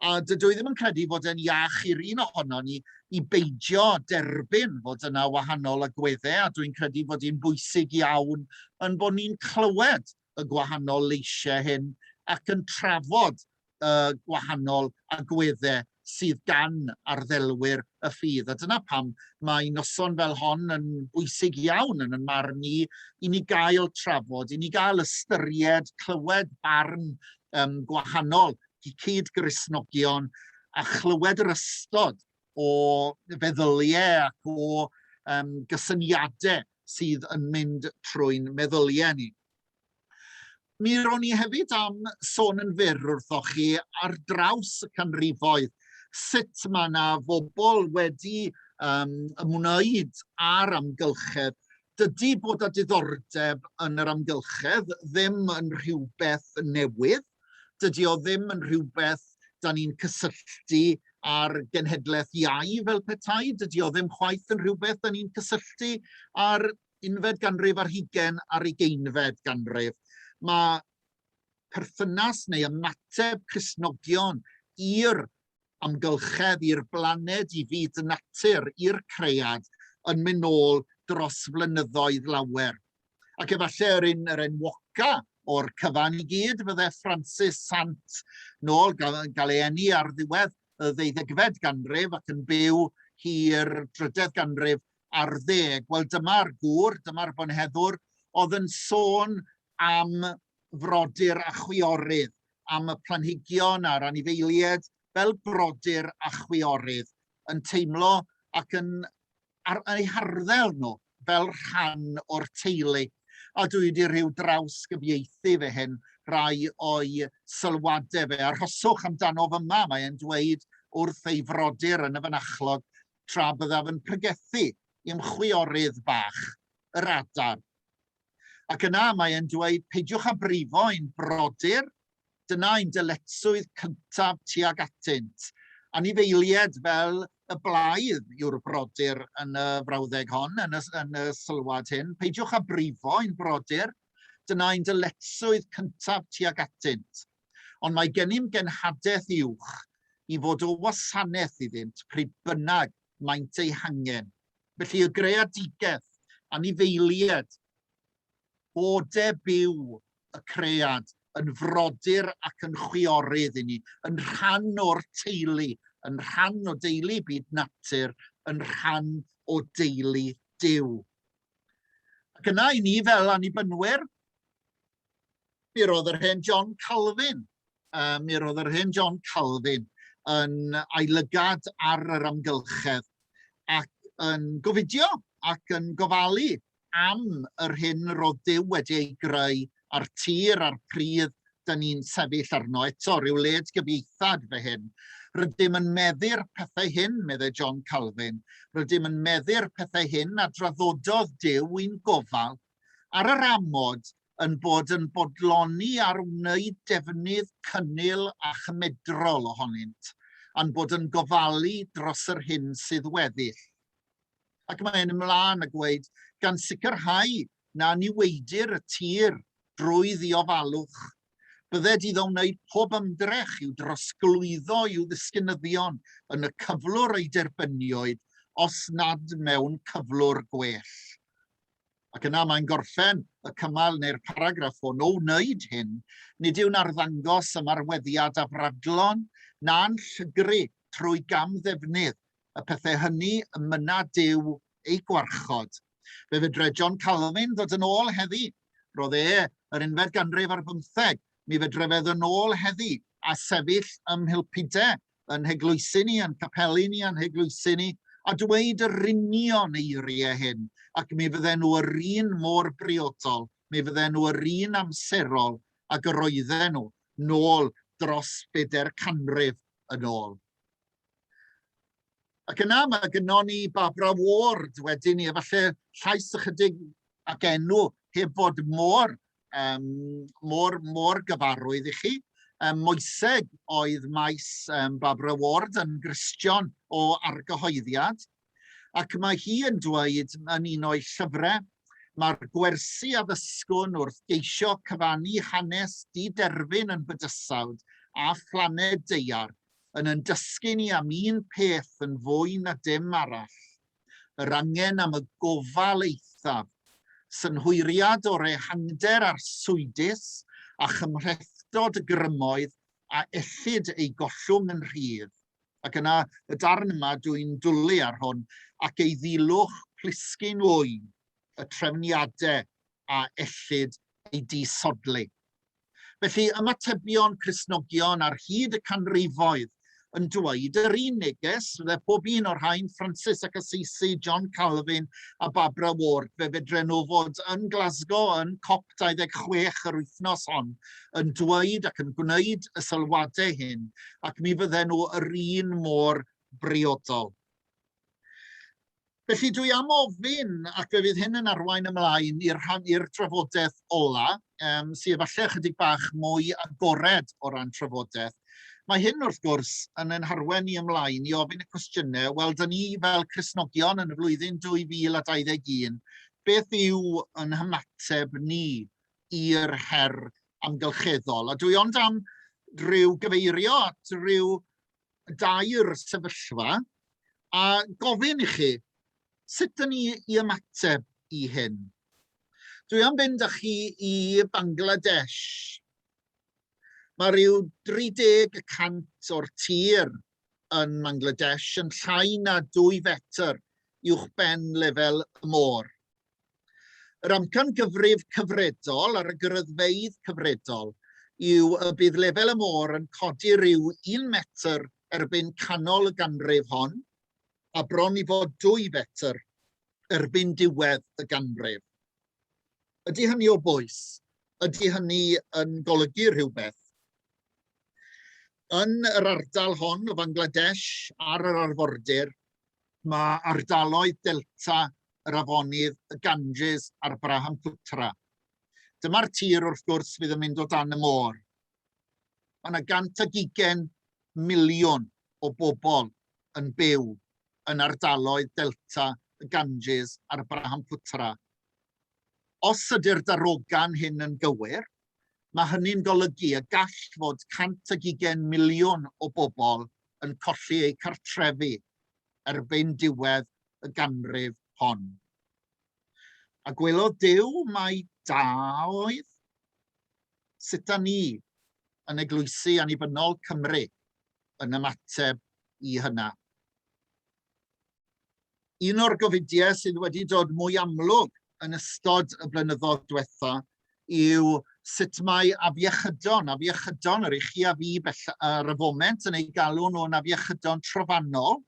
A dydw i ddim yn credu bod e'n iach i'r un ohono ni i beidio derbyn fod yna wahanol agweddau, a dwi'n credu bod hi'n bwysig iawn yn bod ni'n clywed y gwahanol leisiau hyn ac yn trafod gwahanol agweddau sydd gan arddelwyr y ffydd. A dyna pam mae noson fel hon yn bwysig iawn yn marn ni i ni gael trafod, i ni gael ystyried, clywed barn gwahanol i cyd-Gristnogion a chlywed yr ystod o feddyliau ac o gysyniadau sydd yn mynd trwy'n meddyliau ni. Mi ro'n ni hefyd am sôn yn fyr wrthoch chi ar draws y canrifoedd sut mae yna bobl wedi ymwneud â'r amgylchedd. Dydy bod y diddordeb yn yr amgylchedd ddim yn rhywbeth newydd. Dydy o ddim yn rhywbeth da ni'n cysylltu ar genhedlaeth iau fel petai. Dydy o ddim chwaith yn rhywbeth da ni'n cysylltu ar unfed ganrif ar 20 ar 20fed ganrif. Mae perthynas neu ymateb Cristnogion i'r amgylchedd, i'r blaned, i fyd y natur, i'r cread yn mynd nôl dros flynyddoedd lawer. Ac efallai yr enwoca o'r cyfan i gyd fydde Francis Sant nôl gael ei eni ar ddiwedd y 12fed ganrif ac yn byw hir 30edd ganrif ar 10. Wel, dyma'r gŵr, dyma'r bonheddwr, oedd yn sôn am frodyr a chwiorydd, am y planhigion a'r anifeiliaid fel brodyr a chwiorydd, yn teimlo ac yn eu harddel nhw fel rhan o'r teulu. A dwi wedi rhyw draws gyfieithu fe hyn rai o'i sylwadau fe. Arhoswch amdano fy yma, mae'n dweud wrth ei frodyr yn y fynachlog tra byddaf yn pregethu i'm chwiorydd bach, yr adar. Ac yna mae'n dweud, peidiwch â brifo ein brodyr, dyna ein dyletswydd cyntaf tuag atynt. Anifeiliaid fel y blaidd yw'r brodyr yn y frawddeg hon, yn y sylwad hyn. Peidiwch â brifo ein brodyr, dyna ein dyletswydd cyntaf tuag atynt. Ond mae gennym genhadaeth uwch i fod o wasanaeth iddynt pryd bynnag maent ei hangen. Felly y greadigaeth, anifeiliaid, bodau byw y cread yn frodyr ac yn chwiorydd i ni, yn rhan o'r teulu, yn rhan o deulu byd natur, yn rhan o deulu Duw. Ac yna i ni fel annibynwyr, mi roedd yr hen John Calvin, yn ailygad ar yr amgylchedd ac yn gofidio ac yn gofalu am yr hyn roedd Duw wedi ei greu a'r tir a'r pridd dyn ni'n sefyll arno. Eto, rhyw led gyfieithad fe hyn. Rydym yn meddu'r pethau hyn, meddai John Calvin, rydym yn meddu'r pethau hyn a draddododd Duw i'n gofal ar yr amod yn bod yn bodloni ar wneud defnydd cynnil a chymedrol ohonynt, a'n bod yn gofalu dros yr hyn sydd weddill. Ac mae'n ymlaen a gweud, gan sicrhau na niweidir y tir drwy ddiofalwch, bydde iddo wneud pob ymdrech i'w drosglwyddo i'w ddisgynyddion yn y cyflwr ei derbyniwyd os nad mewn cyflwr gwell. Ac yna mae'n gorffen y cymal neu'r paragraff o no wneud hyn, nid yw'n arddangos ymarweddiad a bradlon na'n llygru trwy gamddefnydd y pethau hynny y myna Duw ei gwarchod. Fe fydre John Calvin ddod yn ôl heddi. Roedd yr unfed ganrif ar 15. Mi fydre fe ddod yn ôl heddi a sefyll ym Mhilpidau yn heglwysu ni, yn capelu ni, yn heglwysu ni, a dweud yr union eiriau hyn. Ac mi fydden nhw yr un mor briodol, mi fydden nhw yr un amserol ac yr oedden nhw nôl dros 4 canrif yn ôl. Ac yna mae gynnon ni Barbara Ward wedyn ni, efallai llais ychydig ac enw heb fod mor gyfarwydd i chi. Moeseg oedd maes Barbara Ward yn Gristion o argyhoeddiad, ac mae hi yn dweud yn un o'i llyfrau, mae'r gwersi addysgwn wrth geisio cyfannu hanes di-derfyn yn bydysawd a phlaned deiar yn dysgu ni am un peth yn fwy na dim arall, yr angen am y gofal eithaf, synhwyriad o'r ehangder arswydus a chymhlethdod y grymoedd a ellid ei gollwng yn rhydd. Ac yna y darn yma dwi'n dwlu ar hwn, ac ei ddilwch plisgyn wy, y trefniadau a ellid ei disodlu. Felly ymatebion Cristnogion ar hyd y canrifoedd yn dweud yr un neges, fydde pob un o'r rhain, Francis ac Assisi, John Calvin a Barbara Ward, fe fedre nhw fod yn Glasgow yn COP26 yr wythnos hon, yn dweud ac yn gwneud y sylwadau hyn, ac mi fydde nhw yr un mor briodol. Felly dwi am ofyn, ac fe fydd hyn yn arwain ymlaen i'r trafodaeth ola, sydd efallai chydig bach mwy agored o ran trafodaeth. Mae hyn wrth gwrs yn ein harwen ni ymlaen i ofyn y cwestiynau, wel, dyn ni fel Cristnogion yn y flwyddyn 2021, beth yw yn hymateb ni i'r her amgylcheddol? A dwi ond am rhyw gyfeirio at ryw dair sefyllfa a gofyn i chi, sut dyn ni i ymateb i hyn? Dwi am fynd â chi i Bangladesh. Mae rhyw 30% o'r tir yn Bangladesh yn llai na 2 fetr uwchben lefel y môr. Yr amcangyfrif cyfredol ar y gyrraddfeydd cyfredol yw y bydd lefel y môr yn codi rhyw 1 metr erbyn canol y ganrif hon, a bron i fod 2 fetr erbyn diwedd y ganrif. Ydy hynny o bwys? Ydy hynny yn golygu rhywbeth? Yn yr ardal hon o Bangladesh ar yr arfordir, mae ardaloedd delta yr afonydd y Ganges a'r Brahmaputra. Dyma'r tir wrth gwrs fydd yn mynd o dan y môr. Mae yna 120 miliwn o bobl yn byw yn ardaloedd delta y Ganges a'r Brahmaputra. Os ydy'r darogan hyn yn gywir, mae hynny'n golygu y gall fod 120 miliwn o bobl yn colli eu cartrefi erbyn diwedd y ganrif hon. A gwelodd Duw mai da oedd? Sut da ni yn Eglwysi Annibynnol Cymru yn ymateb i hynna? Un o'r gofidiau sydd wedi dod mwy amlwg yn ystod y blynyddoedd diwetha yw sut mae afiechydon yr eich chi a fi ar y foment yn ei galw nhw'n afiechydon trofannol.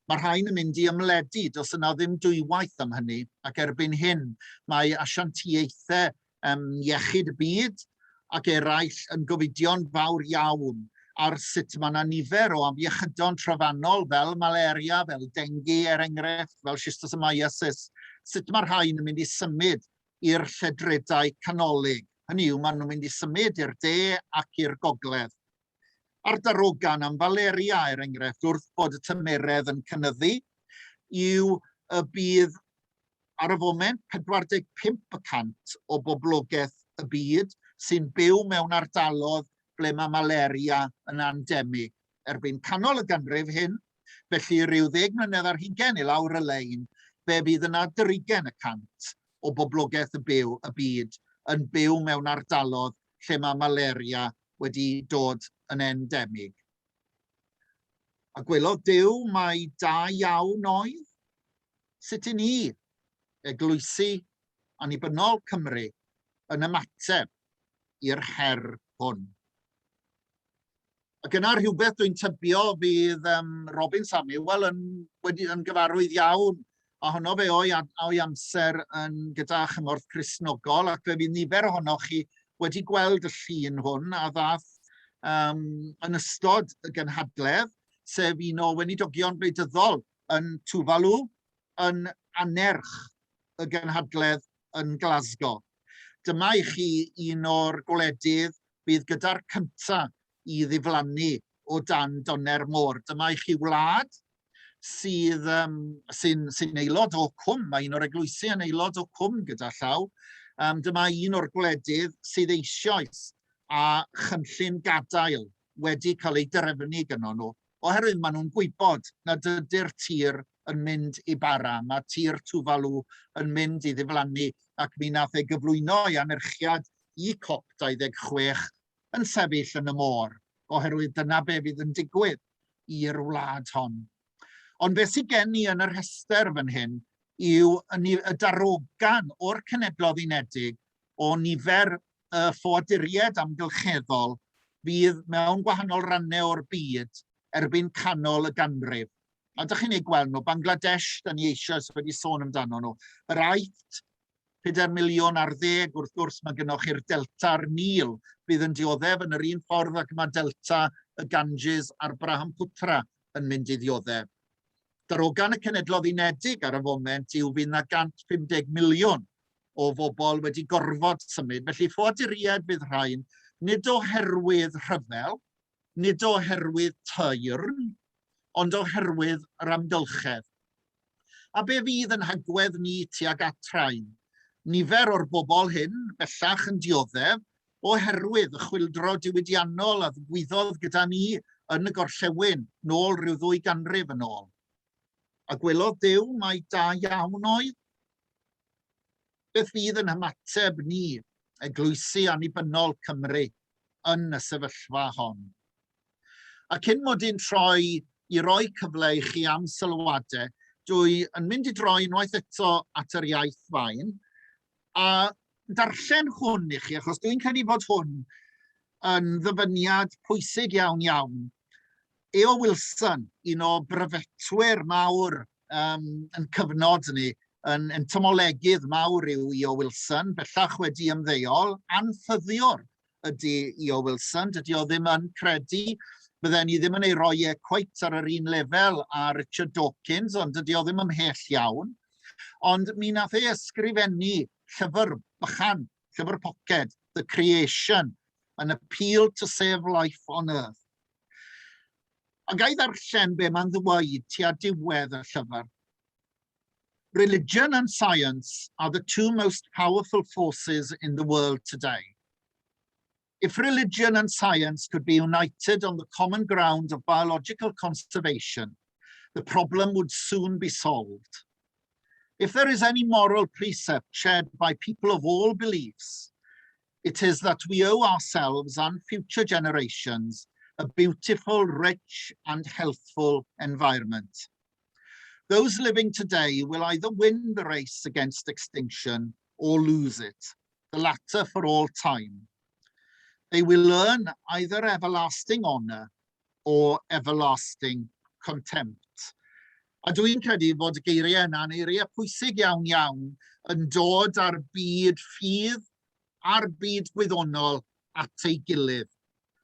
Mae rhain yn mynd i ymledu, dos yna ddim dwywaith am hynny, ac erbyn hyn mae asiantiaethau iechyd y byd ac eraill yn gofidion fawr iawn ar sut mae yna nifer o afiechydon trofannol fel malaria, fel dengu er enghraifft, fel schistosomiasis, sut mae rhain yn mynd i symud i'r lledredau canolig. Hynny yw, maen nhw'n mynd i symud i'r de ac i'r gogledd. A'r darogan am faleria, er enghraifft, wrth bod y tymeredd yn cynyddu, yw y bydd ar y foment 45% o boblogaeth y byd sy'n byw mewn ardaloedd ble mae malaria yn endemig. Erbyn canol y ganrif hyn, felly rhyw 10 mlynedd ar hugain i lawr y lein, fe bydd yna 30% o boblogaeth y byd yn byw mewn ardaloedd lle mae malaria wedi dod yn endemig. A gwelodd Duw mai da iawn oedd? Sut i ni, Eglwysi Annibynnol Cymru, yn ymateb i'r her hwn? Ac yna rhywbeth dwi'n tybio fydd Robin Samuel yn gyfarwydd iawn ohono fe o'i amser gyda chymorth Cristnogol, ac fe fydd nifer ohonoch chi wedi gweld y llun hwn a ddath yn ystod y gynhadledd, sef un o weinidogion gwleidyddol yn Tuvalu yn anerch y gynhadledd yn Glasgow. Dyma i chi un o'r gwledydd bydd gyda'r cyntaf i ddiflannu o dan doner môr. Dyma i chi wlad sy'n aelod o cwm, mae un o'r eglwysi yn aelod o cwm gyda llaw. Dyma un o'r gwledydd sydd eisoes a chynllun gadael wedi cael ei drefnu gyda nhw, oherwydd maen nhw'n gwybod nad ydy'r tir yn mynd i bara. Mae tir Tuvalu yn mynd i ddiflannu ac mi nath ei gyflwyno i anerchiad i COP26 yn sefyll yn y môr, oherwydd dyna be fydd yn digwydd i'r wlad hon. Ond beth sydd gen i yn yr rhestr fan hyn yw y darogan o'r Cenhedloedd Unedig o nifer y ffoduriaid amgylcheddol fydd mewn gwahanol rannau o'r byd erbyn canol y ganrif. A ydych chi'n ei gweld nhw, Bangladesh, da ni eisoes wedi sôn amdano nhw. Yr Aifft, 4 miliwn ar 10, wrth gwrs mae gennych chi'r delta'r Nil, bydd yn dioddef yn yr un ffordd ac mae delta y Ganges a'r Brahmaputra yn mynd i ddioddef. Darogan y Cenhedloedd Unedig ar y foment yw bydd na 150 miliwn o bobl wedi gorfod symud. Felly ffoduriad bydd rhain, nid oherwydd rhyfel, nid oherwydd teirn, ond oherwydd yr amgylchedd. A be fydd yn hagwedd ni tuag at rain? Nifer o'r bobl hyn bellach yn dioddef oherwydd y chwyldro diwydiannol a ddigwyddodd gyda ni yn y gorllewin nôl rhyw 2 ganrif yn ôl. A gwelodd Duw mai da iawn oedd? Beth fydd yn ymateb ni, eglwysi annibynnol Cymru, yn y sefyllfa hon? A cyn mod i'n troi i roi cyfle i chi am sylwadau, dwi yn mynd i droi unwaith eto at yr iaith fain, a darllen hwn i chi, achos dwi'n credu bod hwn yn ddyfyniad pwysig iawn iawn. E.O. Wilson, un o brefetwyr mawr yn cyfnod ni, yn entomolegydd mawr yw E.O. Wilson, bellach wedi ymddeol, anffyddiwr ydy E.O. Wilson, dydy o ddim yn credu, bydden ni ddim yn ei roi cweit ar yr un lefel a Richard Dawkins, ond dydy o ddim ymhell iawn. Ond mi nath ei ysgrifennu llyfr bychan, llyfr poced, The Creation, an appeal to save life on earth. A gai ddarllen be mae'n ddweud tua diwedd y llyfr. Religion and science are the 2 most powerful forces in the world today. If religion and science could be united on the common ground of biological conservation, the problem would soon be solved. If there is any moral precept shared by people of all beliefs, it is that we owe ourselves and future generations a beautiful, rich, and healthful environment. Those living today will either win the race against extinction or lose it, the latter for all time. They will earn either everlasting honour or everlasting contempt. A dwi'n credu bod y geiriau yna'n eiriau pwysig iawn iawn yn dod ar byd ffydd a'r byd gwyddonol at ei gilydd.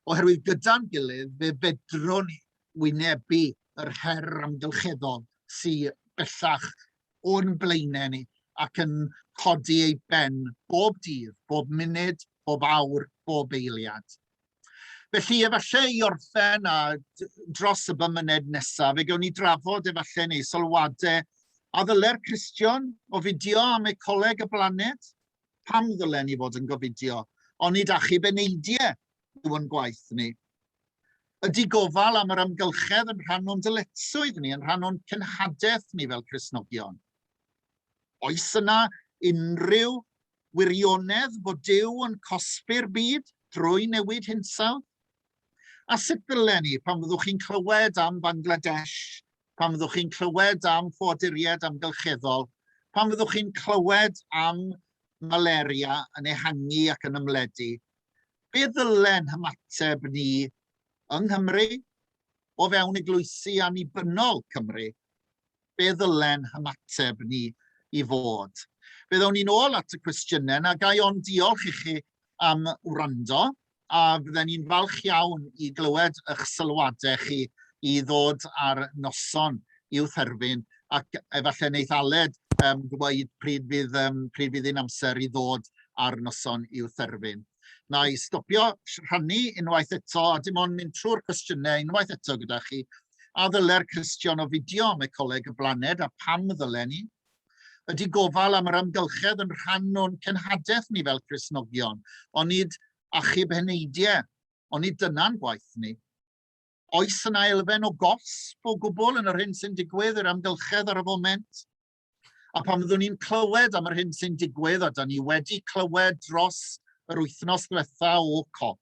Oherwydd gyda'n gilydd fe fedrwn ni wynebu yr her amgylcheddol sy'n bellach o'n blaenau ni ac yn codi ei ben bob dydd, bob munud, bob awr, bob eiliad. Felly efallai i orffen a dros y bymuned nesaf, fe gawn ni drafod efallai neu sylwadau a ddyle'r Cristion o fideo am ecoleg y blaned? Pam ddylen ni fod yn gofidio? Ond nid achub eneidiau yw yn gwaith ni. Ydy gofal am yr amgylchedd yn rhan o'n dyletswydd ni, yn rhan o'n cynhadaeth ni fel Cristnogion. Oes yna unrhyw wirionedd bod Duw yn cosbi'r byd drwy newid hinsawdd? A sut ddylen ni pan fyddwch chi'n clywed am Bangladesh, pan fyddwch chi'n clywed am ffoduriad amgylcheddol, pan fyddwch chi'n clywed am malaria yn ehangu ac yn ymledu, be ddylen hymateb ni yng Nghymru, o fewn eglwysi annibynnol Cymru, be ddylen hymateb ni i fod? Byddwn ni'n ôl at y cwestiynau, a gai ond diolch i chi am wrando, a bydden ni'n falch iawn i glywed eich sylwadau chi i ddod ar noson i'w therfyn, ac efallai wneith Aled dweud pryd fydd un amser i ddod ar noson i'w therfyn. Na i stopio rhannu unwaith eto, a dim ond mynd trwy'r cwestiynau unwaith eto gyda chi, a ddyle'r Cristion o fideo am ecoleg y blaned, a pam ddylen ni? Ydy gofal am yr amgylchedd yn rhan o'n cenhadaeth ni fel Cristnogion, ond nid achub heneidiau, ond nid dyna'n gwaith ni. Oes yna elfen o gosb o gwbl yn yr hyn sy'n digwydd i'r amgylchedd ar y foment? A pan fyddwn ni'n clywed am yr hyn sy'n digwydd, a da ni wedi clywed dros yr wythnos diwetha o COP,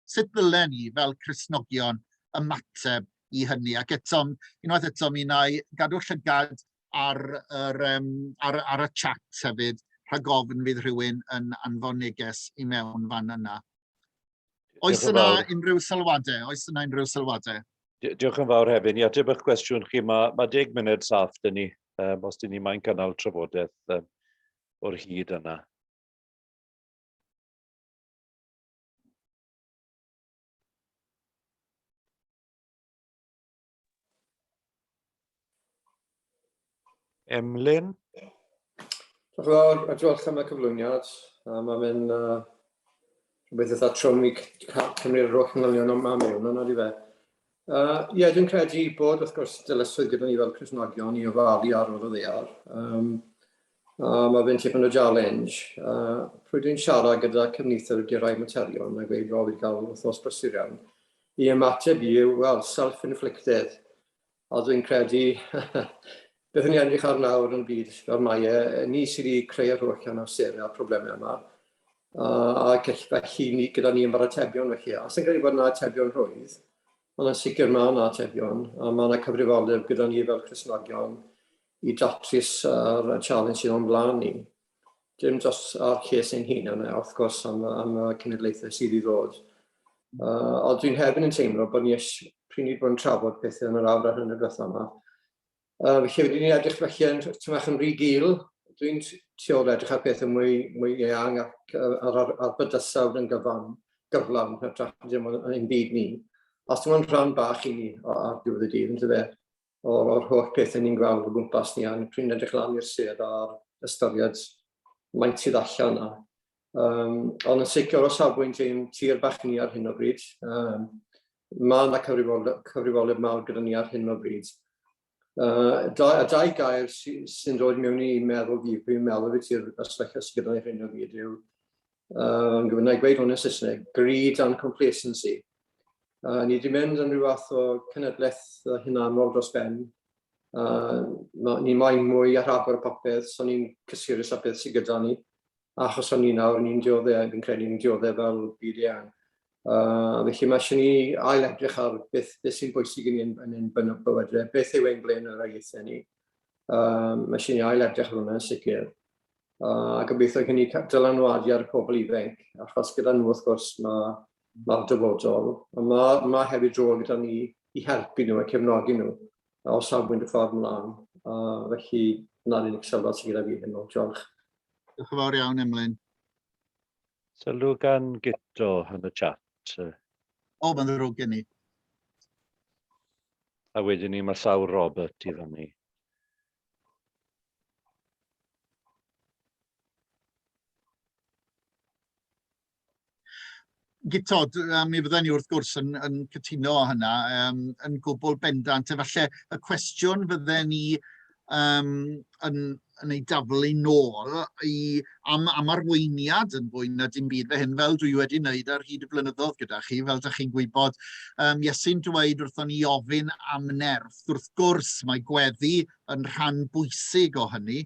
sut ddylen ni fel Cristnogion ymateb i hynny? Ac eto, unwaith eto, mi wna i gadw llygad ar y chat hefyd, rhag ofn fydd rhywun yn anfon neges i mewn fan yna. Oes yna unrhyw sylwadau? Oes yna unrhyw sylwadau? Diolch yn fawr Hefin. I ateb eich cwestiwn chi, mae 10 munud saff dyn ni, os dyn ni mae'n cynnal trafodaeth o'r hyd yna. Emlyn? Diolch yn fawr, a diolch am y cyflwyniad. Mae'n mynd rhywbeth eitha trwm i cymryd yr holl manylion o mewn yna di fe. Ie, dwi'n credu bod, wrth gwrs, dylyswydd gyda ni fel Cristnogion i ofalu ar ôl o ddear. Mae fe'n tipyn o challenge. Rwy dwi'n siarad gyda cyfnithyr wedi rai materion a gweud o wedi cael wythnos brysur iawn. I ymateb i yw, wel, self-inflicted. A dwi'n credu, beth ni'n edrych ar nawr yn y byd fel mae ni sydd wedi creu'r holl anawsterau a problemau yma. A felly ni gyda ni yn bar atebion felly. Os yn credu bod yna atebion rhwydd, ond yn sicr mae yna atebion, a mae yna cyfrifoldeb gyda ni fel Cristnogion i datrys y challenge sydd o'n blaen ni. Dim dros ar ces ein hun yna, wrth gwrs, am y cenedlaethau sydd i ddod. Ond dwi'n hefyd yn teimlo bod ni pryd ni bod yn trafod pethau yn yr awr ar hynny beth yma. Felly wedi ni edrych felly yn rhy gil. Dwi'n tuol edrych ar pethau mwy eang ac ar bydysawd yn gyflawn, dim yn byd ni. Os dim ond rhan bach i ni ar diwedd y dydd, ynddo fe, o'r holl pethau ni'n gweld o gwmpas ni, a pryd edrych lan i'r sedd a'r ystyried maint sydd allan yna. Ond yn sicr o safbwynt ein tir bach ni ar hyn o bryd, mae yna cyfrifoldeb mawr gyda ni ar hyn o bryd. Y dau gair sy'n dod mewn i meddwl fi, fi'n meddwl fi ti'r ysbella sydd gyda ni ar hyn o bryd yw, gyfynna i gweud hwn yn Saesneg, greed and complacency. Ni wedi mynd yn rhyw fath o cenedlaeth hunanol dros ben. Ni moyn mwy ar agor y popeth, so ni'n cysurus â beth sydd gyda ni. Achos o'n ni nawr, ni'n dioddau, fi'n credu ni'n dioddau fel byd eang. Felly mae eisiau ni ail edrych ar beth sy'n bwysig i ni yn ein bywydau, beth yw ein blaen yr aeithau ni. Mae eisiau ni ail edrych ar hwnna yn sicr. A gobeithio gen ni dylanwadu ar y pobl ifanc, achos gyda nhw wrth gwrs mae'r dyfodol, a mae hefyd dro gyda ni i helpu nhw a cefnogi nhw o safbwynt y ffordd mlaen. Felly, yna'r unig sylwad sydd gyda fi hyn o diolch. Diolch yn fawr iawn, Emlyn. Sylw gan Gito yn y chat. O, mae'n ddrwg gen i. A wedyn ni mae llaw Robert i fyny. Gito, mi fydden ni wrth gwrs yn cytuno o hynna, yn gwbl bendant. Efallai y cwestiwn fydden ni yn ei daflu nôl am arweiniad yn fwy na dim byd fe hyn, fel dwi wedi wneud ar hyd y blynyddoedd gyda chi, fel ydych chi'n gwybod. Iesu'n dweud wrthon ni ofyn am nerth. Wrth gwrs, mae gweddi yn rhan bwysig o hynny.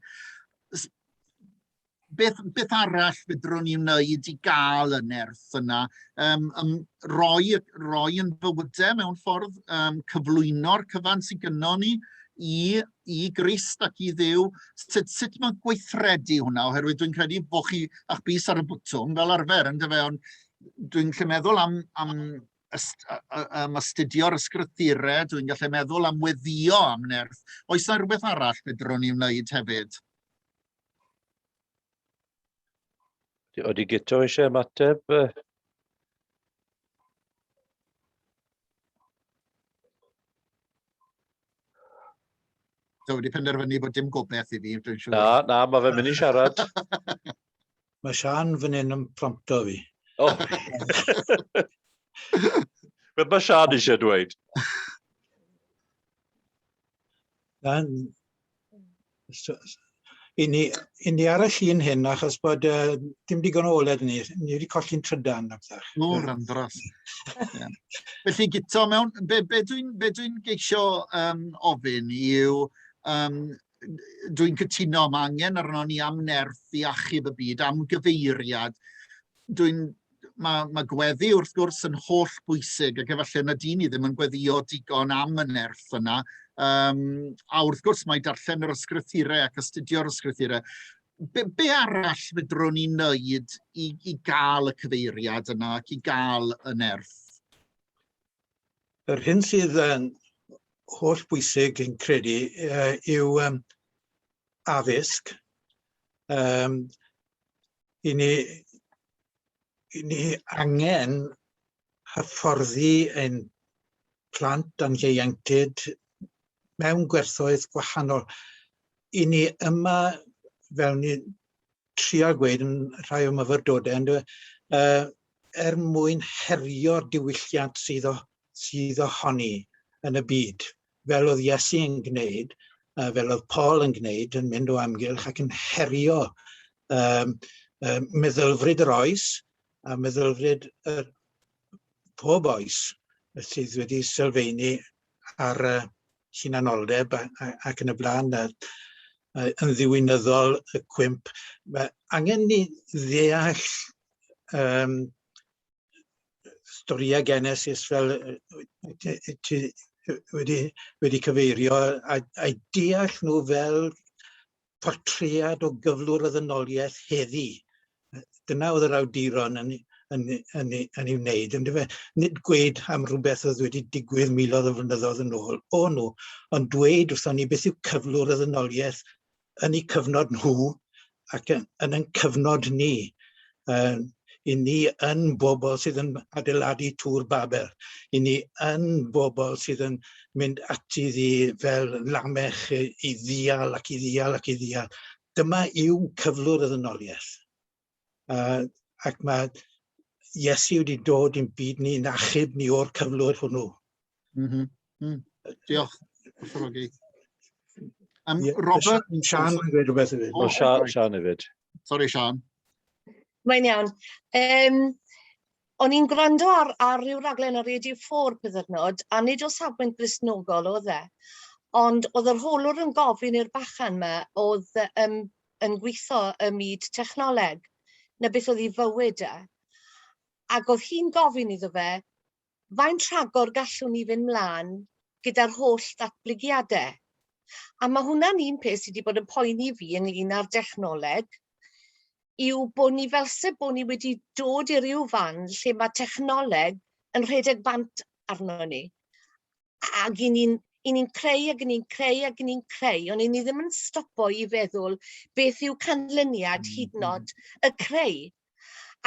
Beth arall fydrwn ni wneud i gael y nerth yna? Roi yn bywydau mewn ffordd, cyflwyno'r cyfan sydd gynno ni i Grist ac i Dduw. Sut mae'n gweithredu hwnna? Oherwydd dwi'n credu bod chi a'ch bys ar y bwtwm fel arfer, ynddo fe, ond dwi'n gallu meddwl am astudio'r ysgrythurau, dwi'n gallu meddwl am weddio am nerth. Oes yna rhywbeth arall fydrwn ni wneud hefyd? Oeddi Gito eisiau ymateb? So wedi penderfynu bod dim gobeith i fi, dwi'n siŵr. Na, mae fe'n mynd i siarad. Mae Sian fan hyn yn prompto fi. Beth mae Sian eisiau dweud? I ni ar y llun hyn, achos bod dim digon o oled ni wedi colli'n trydan. O, randras. Felly, gyto mewn, be dwi'n geisio ofyn yw, dwi'n cytuno, mae angen arno ni am nerth i achub y byd, am gyfeiriad. Mae gweddi wrth gwrs yn holl bwysig, ac efallai na di ni ddim yn gweddio digon am y nerth yna. A wrth gwrs mae darllen yr ysgrythurau ac astudio'r ysgrythurau. Be arall fydrwn ni'n wneud i gael y cyfeiriad yna ac i gael y nerth? Yr hyn sydd yn holl bwysig yn credu yw addysg. I ni angen hyfforddi ein plant a'n ieuenctid mewn gwerthoedd gwahanol. I ni yma, fel ni trio gweud yn rhai o myfyrdodau, mwyn herio'r diwylliant sydd ohoni yn y byd, fel oedd Iesu yn gwneud, fel oedd Paul yn gwneud, yn mynd o amgylch ac yn herio meddylfryd yr oes a meddylfryd pob oes sydd wedi sylfaenu ar hunanoldeb ac yn y blaen yn ddiwynyddol y cwymp. Angen ni ddeall storïau Genesis fel wedi cyfeirio a deall nhw fel portread o gyflwr y ddynoliaeth heddi. Dyna oedd yr awduron yn ei wneud. Nid gweud am rhywbeth oedd wedi digwydd miloedd o flynyddoedd yn ôl, ond dweud wrthon ni beth yw cyflwr y ddynoliaeth yn eu cyfnod nhw ac yn ein cyfnod ni. I ni yn bobl sydd yn adeiladu tŵr Babel. I ni yn bobl sydd yn mynd ati ddi fel lamech i ddial ac i ddial ac i ddial. Dyma yw cyflwr y ddynoliaeth. Ac mae Iesu wedi dod i'n byd ni'n achub ni o'r cyflwr hwnnw. Diolch. Robert? Sian yn gweud rhywbeth hefyd. Sian hefyd. Sorry, Sian. Mae'n iawn. O'n i'n gwrando ar ryw raglen ar Radio 4 byddyrnod, a nid o safbwynt Gristnogol oedd e. Ond oedd yr holwr yn gofyn i'r bachan yma oedd yn gweithio y myd technoleg, na beth oedd ei fywyd e. Ac oedd hi'n gofyn iddo fe, faint rhagor gallwn ni fynd mlaen gyda'r holl datblygiadau. A mae hwnna'n un peth sydd wedi bod yn poeni fi ynglyn â'r dechnoleg, yw bod ni felse bod ni wedi dod i ryw fan lle mae technoleg yn rhedeg bant arno ni. Ac i ni'n creu ac i ni'n creu ac i ni'n creu, ond i ni ddim yn stopo i feddwl beth yw canlyniad hyd yn oed y creu.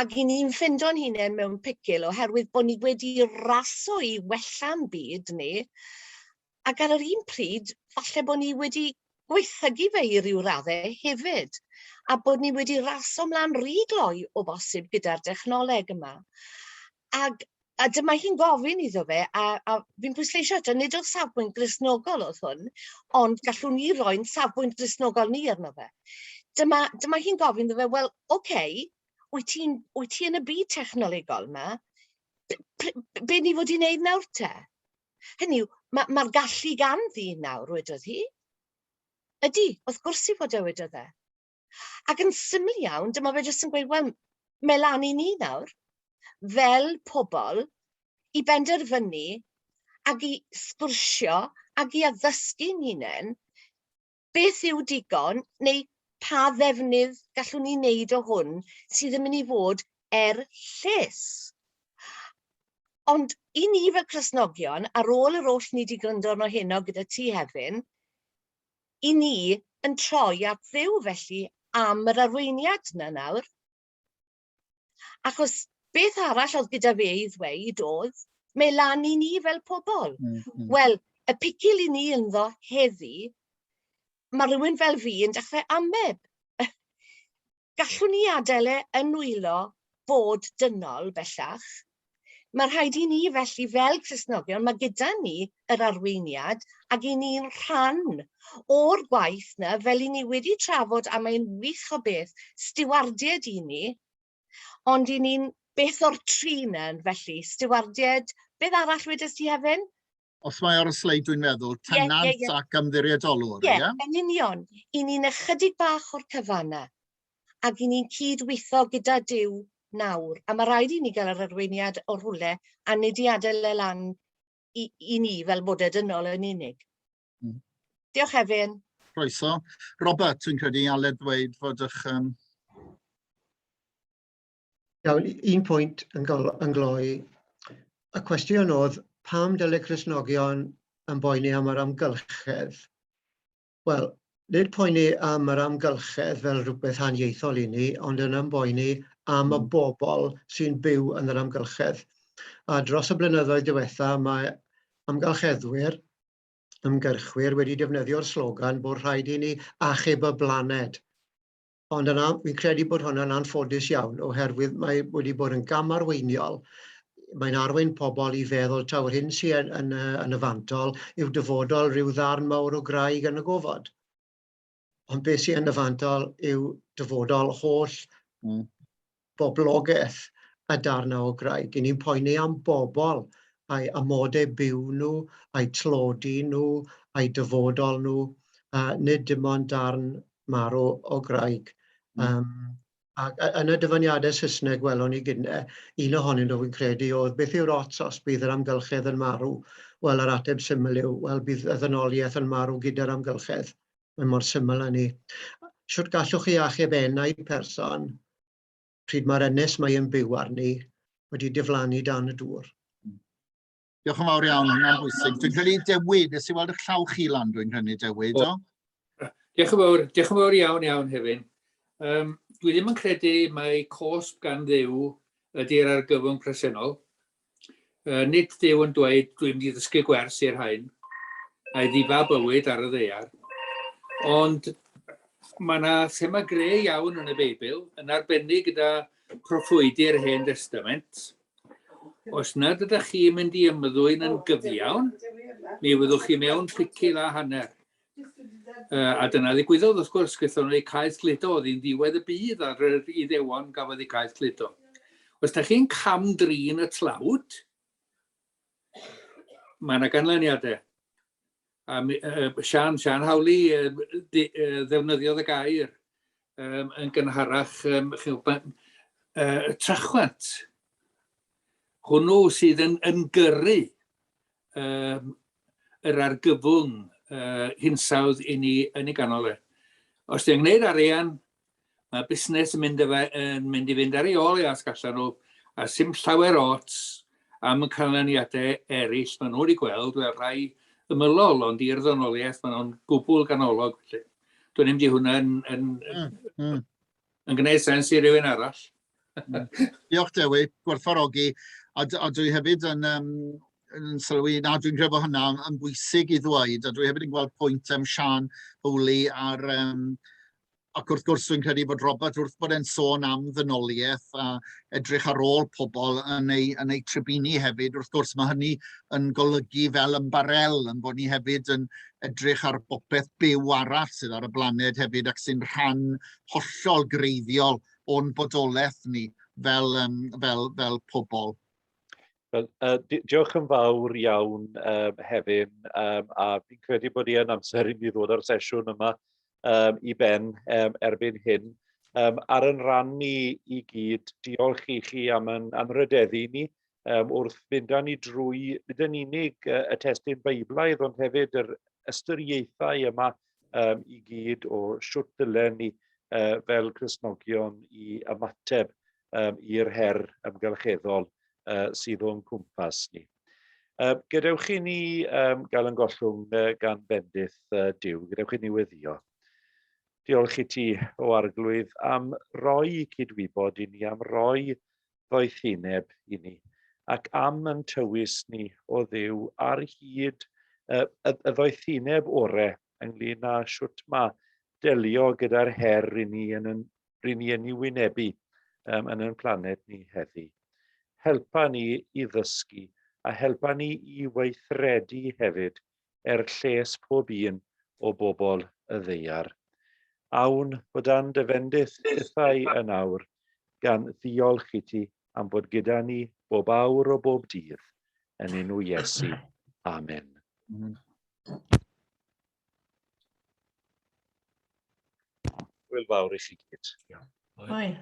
Ac i ni'n ffindo'n hunain mewn picil oherwydd bod ni wedi raso i wella'n byd ni, ac ar yr un pryd, falle bod ni wedi gweithygu fe i ryw raddau hefyd, a bod ni wedi raso mlaen rhy gloi o bosib gyda'r dechnoleg yma. A dyma hi'n gofyn iddo fe, a fi'n pwysleisio eto, nid o safbwynt Gristnogol oedd hwn, ond gallwn ni roi'n safbwynt Gristnogol ni arno fe. Dyma hi'n gofyn iddo fe, wel, oce, wyt ti yn y byd technolegol yma, be ni fod i wneud nawr te? Hynny yw, mae'r gallu gan ddi nawr, wedodd hi. Ydy, wrth gwrs i fod e wedodd e. Ac yn syml iawn, dyma fe jyst yn gweud, wel, mae lan i ni nawr, fel pobl, i benderfynu ac i sgwrsio ac i addysgu'n hunain, beth yw digon neu pa ddefnydd gallwn ni wneud o hwn sydd yn mynd i fod lles. Ond i ni fel Cristnogion, ar ôl yr oll ni wedi gwrando arno heno gyda ti Hefin, i ni yn troi at Dduw felly am yr arweiniad yna nawr. Achos beth arall oedd gyda fe i ddweud oedd, mae lan i ni fel pobl. Wel, y picil i ni ynddo heddi, mae rhywun fel fi yn dechrau ameb. Gallwn ni adael yn wylo fod dynol bellach, Mae rhaid i ni felly fel Cristnogion, mae gyda ni yr arweiniad ac i ni'n rhan o'r gwaith na fel i ni wedi trafod a mae'n wych o beth, stiwardiad i ni, ond i ni'n beth o'r tri na felly, stiwardiad, beth arall wedys ti Hefin? Os mae ar y sleid dwi'n meddwl, tenant ac ymddiriedolwr, ie? Yn union. I ni'n ychydig bach o'r cyfanna ac i ni'n cydweithio gyda Duw nawr. A mae rhaid i ni gael yr arweiniad o rhywle a nid i adael e lan i ni fel bodedynol yn unig. Diolch Hefin. Croeso. Robert, dwi'n credu Aled dweud fod eich... Iawn, un pwynt yn gloi. Y cwestiwn oedd, pam dylai Cristnogion yn boeni am yr amgylchedd? Wel, nid poeni am yr amgylchedd fel rhywbeth haniaethol i ni, ond yn ymboeni am y bobl sy'n byw yn yr amgylchedd. A dros y blynyddoedd diwethaf, mae amgylcheddwyr, ymgyrchwyr wedi defnyddio'r slogan bod rhaid i ni achub y blaned. Ond fi'n credu bod hwnna'n anffodus iawn oherwydd mae wedi bod yn gamarweiniol. Mae'n arwain pobl i feddwl taw hyn sy'n yn y fantol yw dyfodol rhyw ddarn mawr o graig yn y gofod. Ond beth sy'n yn y fantol yw dyfodol holl boblogaeth y darna o graig. I ni'n poeni am bobl, a'i amodau byw nhw, a'i tlodi nhw, a'i dyfodol nhw, nid dim ond darn marw o graig. Ac yn y dyfyniadau Saesneg welon ni gyda, un ohonyn nhw fi'n credu oedd beth yw'r ots os bydd yr amgylchedd yn marw? Wel, yr ateb syml yw, wel, bydd y ddynoliaeth yn marw gyda'r amgylchedd. Mae mor syml â ni. Siwt gallwch chi achub enau person pryd mae'r ynys mae'n byw arni wedi diflannu dan y dŵr. Diolch yn fawr iawn, hwnna'n bwysig. Dwi'n credu Dewyd, nes i weld eich llaw chi lan, dwi'n credu Dewyd, o? Diolch yn fawr iawn Hefin. Dwi ddim yn credu mai cosb gan Dduw ydy'r argyfwng presennol. Nid Dduw yn dweud dwi'n mynd i ddysgu gwers i'r haen, a'i ddifa bywyd ar y ddaear. Ond mae yna thema greu iawn yn y Beibl, yn arbennig gyda proffwydi'r Hen Testament. Os nad ydych chi'n mynd i ymddwyn yn gyfiawn, mi fyddwch chi mewn picil a hanner. A dyna ddigwyddodd, wrth gwrs, gaethon nhw eu caeth gludo, oedd hi'n ddiwedd y bydd ar yr Iddewon gafodd eu caeth gludo. Os ydych chi'n camdrin y tlawd, mae yna ganlyniadau. Sian Hawli ddefnyddiodd y gair yn gynharach trachwant. Hwnnw sydd yn gyrru yr argyfwng hinsawdd i ni yn ei ganol e. Os di'n gwneud arian, mae busnes yn mynd i fynd ar ei ôl i as gallan nhw, a sim llawer ots am y canlyniadau eraill maen nhw wedi gweld, fel rhai ymylol, ond i'r ddynoliaeth maen nhw'n gwbl ganolog. Dwi'n mynd i hwnna yn gwneud sens i rywun arall. Diolch Dewi, gwerthfawrogi. A dwi hefyd yn sylwi, na dwi'n credu bod hynna yn bwysig i ddweud, a dwi hefyd yn gweld pwynt Sian Hawli ac wrth gwrs dwi'n credu bod Robert wrth bod e'n sôn am ddynoliaeth a edrych ar ôl pobl yn ei tribuni hefyd. Wrth gwrs mae hynny yn golygu fel ymbarel, yn bod ni hefyd yn edrych ar bopeth byw arall sydd ar y blaned hefyd ac sy'n rhan hollol greiddiol o'n bodolaeth ni fel pobl. Diolch yn fawr iawn Hefin, a fi'n credu bod i yn amser i ni ddod o'r sesiwn yma i ben erbyn hyn. Ar yn ran ni i gyd, diolch i chi am anrydeddu ni wrth fynd â ni drwy, nid yn unig y testun Beiblaidd, ond hefyd yr ystyriaethau yma i gyd o siwt dylen ni fel Cristnogion i ymateb i'r her ymgylcheddol sydd o'n cwmpas ni. Gadewch i ni gael yn gollwng gan bendith Duw, gadewch i ni weddio. Diolch i ti o arglwydd am roi cydwybod i ni, am roi ddoethineb i ni, ac am yn tywys ni o Dduw ar hyd y ddoethineb orau ynglyn â siwt mae delio gyda'r her i ni yn ei wynebu yn ein planet ni heddi. helpa ni i ddysgu a helpa ni i weithredu hefyd lles pob un o bobl y ddeiar. Awn bod a'n defendydd pethau yn awr, gan ddiolch i ti am bod gyda ni bob awr o bob dydd, yn enw Iesu. Amen. Hwyl fawr i chi gyd. Hwyl.